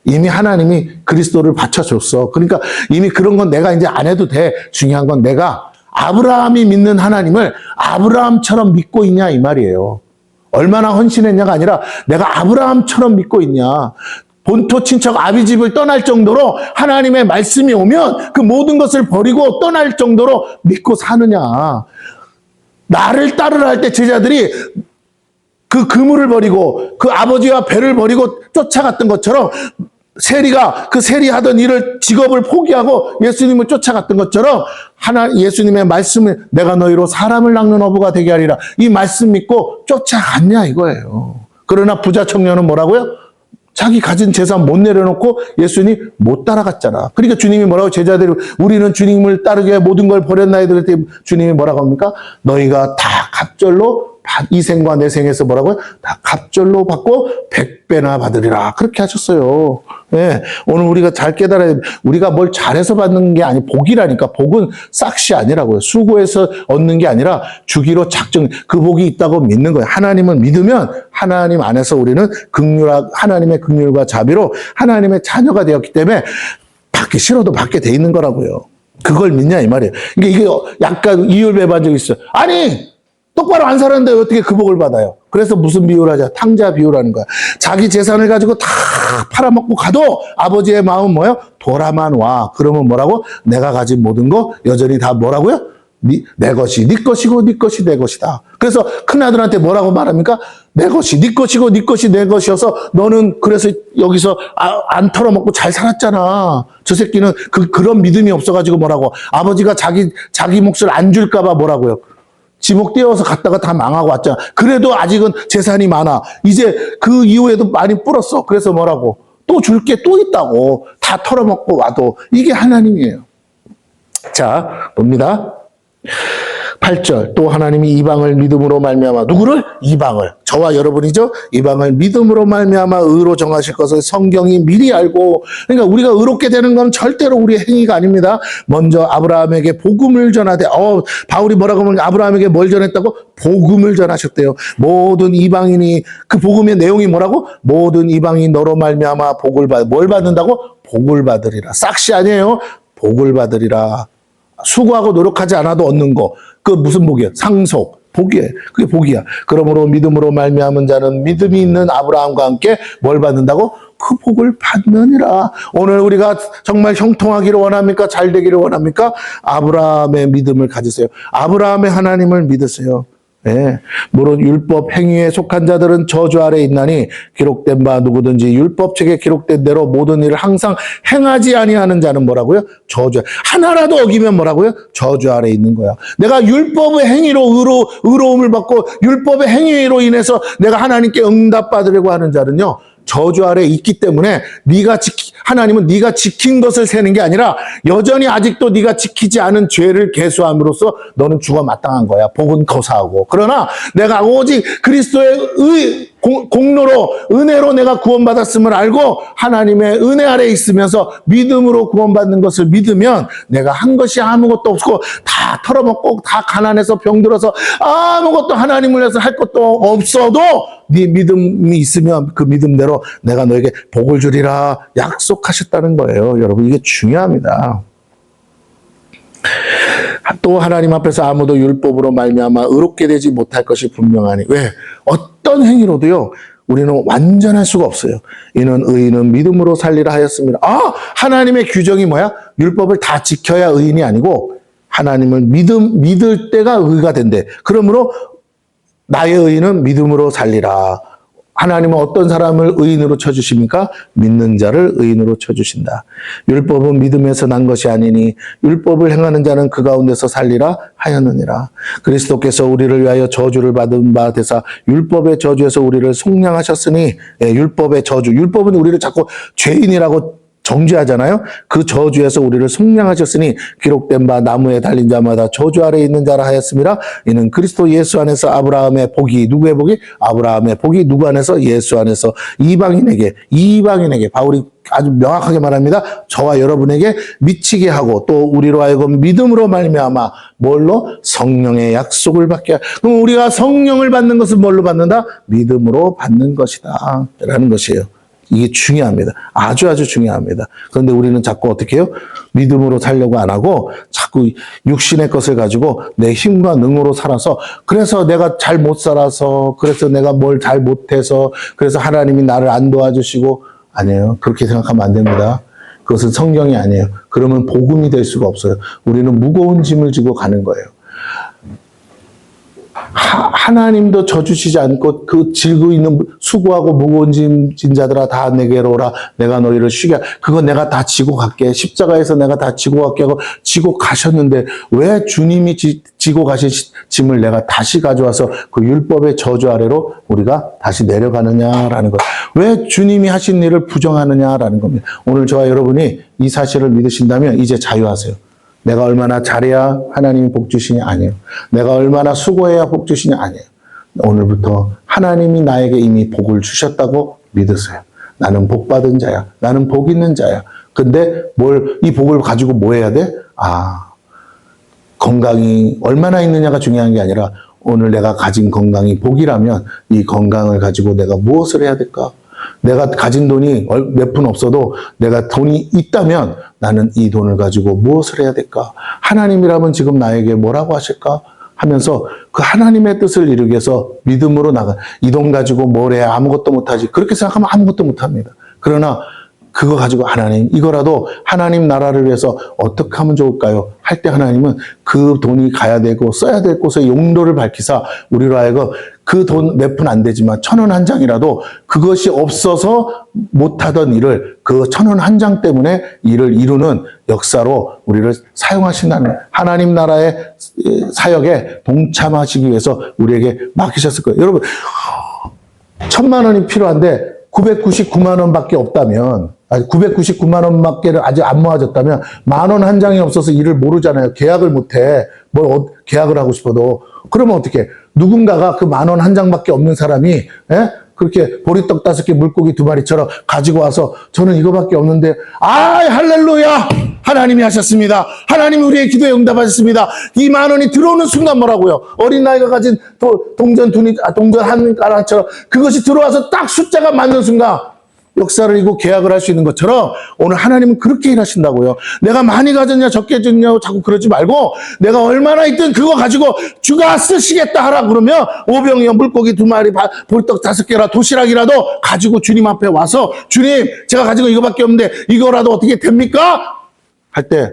이미 하나님이 그리스도를 바쳐줬어. 그러니까 이미 그런 건 내가 이제 안 해도 돼. 중요한 건 내가 아브라함이 믿는 하나님을 아브라함처럼 믿고 있냐 이 말이에요. 얼마나 헌신했냐가 아니라 내가 아브라함처럼 믿고 있냐. 본토 친척 아비집을 떠날 정도로 하나님의 말씀이 오면 그 모든 것을 버리고 떠날 정도로 믿고 사느냐. 나를 따르라 할 때 제자들이 그 그물을 버리고 그 아버지와 배를 버리고 쫓아갔던 것처럼 세리가 그 세리하던 일을 직업을 포기하고 예수님을 쫓아갔던 것처럼 예수님의 말씀을 내가 너희로 사람을 낚는 어부가 되게 하리라. 이 말씀 믿고 쫓아갔냐 이거예요. 그러나 부자 청년은 뭐라고요? 자기 가진 재산 못 내려놓고 예수님 못 따라갔잖아. 그러니까 주님이 뭐라고 제자들이 우리는 주님을 따르기 위해 모든 걸 버렸나이다 그랬더니 주님이 뭐라고 합니까? 너희가 다 갑절로 이 생과 내 생에서 뭐라고요? 다 갑절로 받고 100배나 받으리라. 그렇게 하셨어요. 네. 오늘 우리가 잘 깨달아야 돼. 우리가 뭘 잘해서 받는 게 아니 복이라니까. 복은 싹시 아니라고요. 수고해서 얻는 게 아니라 주기로 작정. 그 복이 있다고 믿는 거예요. 하나님을 믿으면 하나님 안에서 우리는 하나님의 긍휼과 자비로 하나님의 자녀가 되었기 때문에 받기 싫어도 받게 돼 있는 거라고요. 그걸 믿냐 이 말이에요. 이게 약간 이율배반적이 있어요. 아니 똑바로 안 살았는데 어떻게 그 복을 받아요? 그래서 무슨 비유를 하자? 탕자 비유라는 거야. 자기 재산을 가지고 다 팔아먹고 가도 아버지의 마음은 뭐예요? 돌아만 와. 그러면 뭐라고? 내가 가진 모든 거 여전히 다 뭐라고요? 내 것이 네 것이고 네 것이 내 것이다. 그래서 큰아들한테 뭐라고 말합니까? 내 것이 네 것이고 네 것이 내 것이어서 너는 그래서 여기서 안 털어먹고 잘 살았잖아. 저 새끼는 그런 믿음이 없어가지고 뭐라고? 아버지가 자기 몫을 안 줄까 봐 뭐라고요? 지목 떼어서 갔다가 다 망하고 왔잖아. 그래도 아직은 재산이 많아. 이제 그 이후에도 많이 불었어. 그래서 뭐라고? 또 줄 게 또 있다고. 다 털어먹고 와도. 이게 하나님이에요. 자, 봅니다. 8절 또 하나님이 이방을 믿음으로 말미암아 누구를? 이방을. 저와 여러분이죠. 이방을 믿음으로 말미암아 의로 정하실 것을 성경이 미리 알고. 그러니까 우리가 의롭게 되는 건 절대로 우리의 행위가 아닙니다. 먼저 아브라함에게 복음을 전하되 바울이 뭐라고 하면 아브라함에게 뭘 전했다고? 복음을 전하셨대요. 모든 이방인이 그 복음의 내용이 뭐라고? 모든 이방인 너로 말미암아 복을 뭘 받는다고? 복을 받으리라. 싹시 아니에요. 복을 받으리라. 수고하고 노력하지 않아도 얻는 거. 그 무슨 복이야? 상속. 복이에요. 그게 복이야. 그러므로 믿음으로 말미암은 자는 믿음이 있는 아브라함과 함께 뭘 받는다고? 그 복을 받느니라. 오늘 우리가 정말 형통하기를 원합니까? 잘 되기를 원합니까? 아브라함의 믿음을 가지세요. 아브라함의 하나님을 믿으세요. 예. 물론 율법 행위에 속한 자들은 저주 아래 있나니 기록된 바 누구든지 율법책에 기록된 대로 모든 일을 항상 행하지 아니하는 자는 뭐라고요? 저주. 하나라도 어기면 뭐라고요? 저주 아래 있는 거야. 내가 율법의 행위로 의로움을 받고 율법의 행위로 인해서 내가 하나님께 응답받으려고 하는 자는요. 저주 아래 있기 때문에 하나님은 네가 지킨 것을 세는 게 아니라 여전히 아직도 네가 지키지 않은 죄를 계수함으로써 너는 죽어 마땅한 거야. 복은 거사하고. 그러나 내가 오직 그리스도의 공로로 은혜로 내가 구원받았음을 알고 하나님의 은혜 아래 있으면서 믿음으로 구원받는 것을 믿으면 내가 한 것이 아무것도 없고 다 털어먹고 다 가난해서 병들어서 아무것도 하나님을 위해서 할 것도 없어도 네 믿음이 있으면 그 믿음대로 내가 너에게 복을 주리라 약속하셨다는 거예요. 여러분 이게 중요합니다. 또 하나님 앞에서 아무도 율법으로 말미암아 의롭게 되지 못할 것이 분명하니. 왜? 어떤 행위로도요 우리는 완전할 수가 없어요. 이는 의인은 믿음으로 살리라 하였습니다. 하나님의 규정이 뭐야? 율법을 다 지켜야 의인이 아니고 하나님을 믿을 때가 의가 된대. 그러므로 나의 의인은 믿음으로 살리라. 하나님은 어떤 사람을 의인으로 쳐주십니까? 믿는 자를 의인으로 쳐주신다. 율법은 믿음에서 난 것이 아니니 율법을 행하는 자는 그 가운데서 살리라 하였느니라. 그리스도께서 우리를 위하여 저주를 받은 바 되사 율법의 저주에서 우리를 속량하셨으니 율법의 저주. 율법은 우리를 자꾸 죄인이라고 정죄하잖아요. 그 저주에서 우리를 속량하셨으니 기록된 바 나무에 달린 자마다 저주 아래 있는 자라 하였습니다. 이는 그리스도 예수 안에서 아브라함의 복이 누구의 복이? 아브라함의 복이 누구 안에서? 예수 안에서 이방인에게 바울이 아주 명확하게 말합니다. 저와 여러분에게 미치게 하고 또 우리로 하여금 믿음으로 말미암아 뭘로? 성령의 약속을 받게 하고. 그럼 우리가 성령을 받는 것은 뭘로 받는다? 믿음으로 받는 것이다 라는 것이에요. 이게 중요합니다. 아주 중요합니다. 그런데 우리는 자꾸 어떻게 해요? 믿음으로 살려고 안 하고 자꾸 육신의 것을 가지고 내 힘과 능으로 살아서 그래서 내가 잘 못 살아서 그래서 내가 뭘 잘 못해서 그래서 하나님이 나를 안 도와주시고 아니에요. 그렇게 생각하면 안 됩니다. 그것은 성경이 아니에요. 그러면 복음이 될 수가 없어요. 우리는 무거운 짐을 지고 가는 거예요. 하나님도 져주시지 않고 그 질고 있는 수고하고 무거운 짐진 자들아 다 내게로 오라 내가 너희를 쉬게 그거 내가 다 지고 갈게 십자가에서 내가 다 지고 갈게 하고 지고 가셨는데 왜 주님이 지고 가신 짐을 내가 다시 가져와서 그 율법의 저주 아래로 우리가 다시 내려가느냐라는 것. 왜 주님이 하신 일을 부정하느냐라는 겁니다. 오늘 저와 여러분이 이 사실을 믿으신다면 이제 자유하세요. 내가 얼마나 잘해야 하나님이 복 주시냐? 아니에요. 내가 얼마나 수고해야 복 주시냐? 아니에요. 오늘부터 하나님이 나에게 이미 복을 주셨다고 믿으세요. 나는 복 받은 자야. 나는 복 있는 자야. 근데 이 복을 가지고 뭐 해야 돼? 건강이 얼마나 있느냐가 중요한 게 아니라 오늘 내가 가진 건강이 복이라면 이 건강을 가지고 내가 무엇을 해야 될까? 내가 가진 돈이 몇 푼 없어도 내가 돈이 있다면 나는 이 돈을 가지고 무엇을 해야 될까? 하나님이라면 지금 나에게 뭐라고 하실까? 하면서 그 하나님의 뜻을 이루기 위해서 믿음으로 나가. 이 돈 가지고 뭘 해야 아무것도 못하지. 그렇게 생각하면 아무것도 못합니다. 그러나 그거 가지고 하나님, 이거라도 하나님 나라를 위해서 어떻게 하면 좋을까요? 할 때 하나님은 그 돈이 가야 되고 써야 될 곳의 용도를 밝히사 우리로 하여금 그 돈 몇 푼 안 되지만 1,000원 한 장이라도 그것이 없어서 못하던 일을 그 1,000원 한 장 때문에 일을 이루는 역사로 우리를 사용하신다는 하나님 나라의 사역에 동참하시기 위해서 우리에게 맡기셨을 거예요. 여러분 1,000만 원이 필요한데 999만 원밖에 없다면 999만 원밖에 아직 안 모아졌다면 10,000원 한 장이 없어서 일을 모르잖아요. 계약을 못해. 계약을 하고 싶어도. 그러면 어떻게? 누군가가 그 10,000원 한 장밖에 없는 사람이 그렇게 보리떡 5개 물고기 2마리처럼 가지고 와서 저는 이거밖에 없는데 할렐루야! 하나님이 하셨습니다. 하나님이 우리의 기도에 응답하셨습니다. 이 10,000원이 들어오는 순간 뭐라고요? 어린아이가 가진 동전 한 가락처럼 그것이 들어와서 딱 숫자가 맞는 순간 역사를 이고 계약을 할 수 있는 것처럼 오늘 하나님은 그렇게 일하신다고요. 내가 많이 가졌냐 적게 줬냐고 자꾸 그러지 말고 내가 얼마나 있든 그거 가지고 주가 쓰시겠다 하라 그러면 오병이어 물고기 2마리 보리떡 5개라 도시락이라도 가지고 주님 앞에 와서 주님 제가 가지고 이거밖에 없는데 이거라도 어떻게 됩니까? 할 때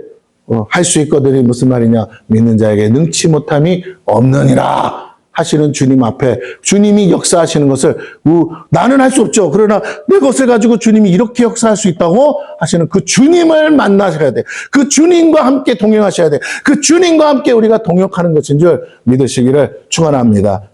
할 수 있거든이 무슨 말이냐? 믿는 자에게 능치 못함이 없느니라. 하시는 주님 앞에 주님이 역사하시는 것을 나는 할 수 없죠. 그러나 내 것을 가지고 주님이 이렇게 역사할 수 있다고 하시는 그 주님을 만나셔야 돼. 그 주님과 함께 동행하셔야 돼. 그 주님과 함께 우리가 동역하는 것인 줄 믿으시기를 축원합니다.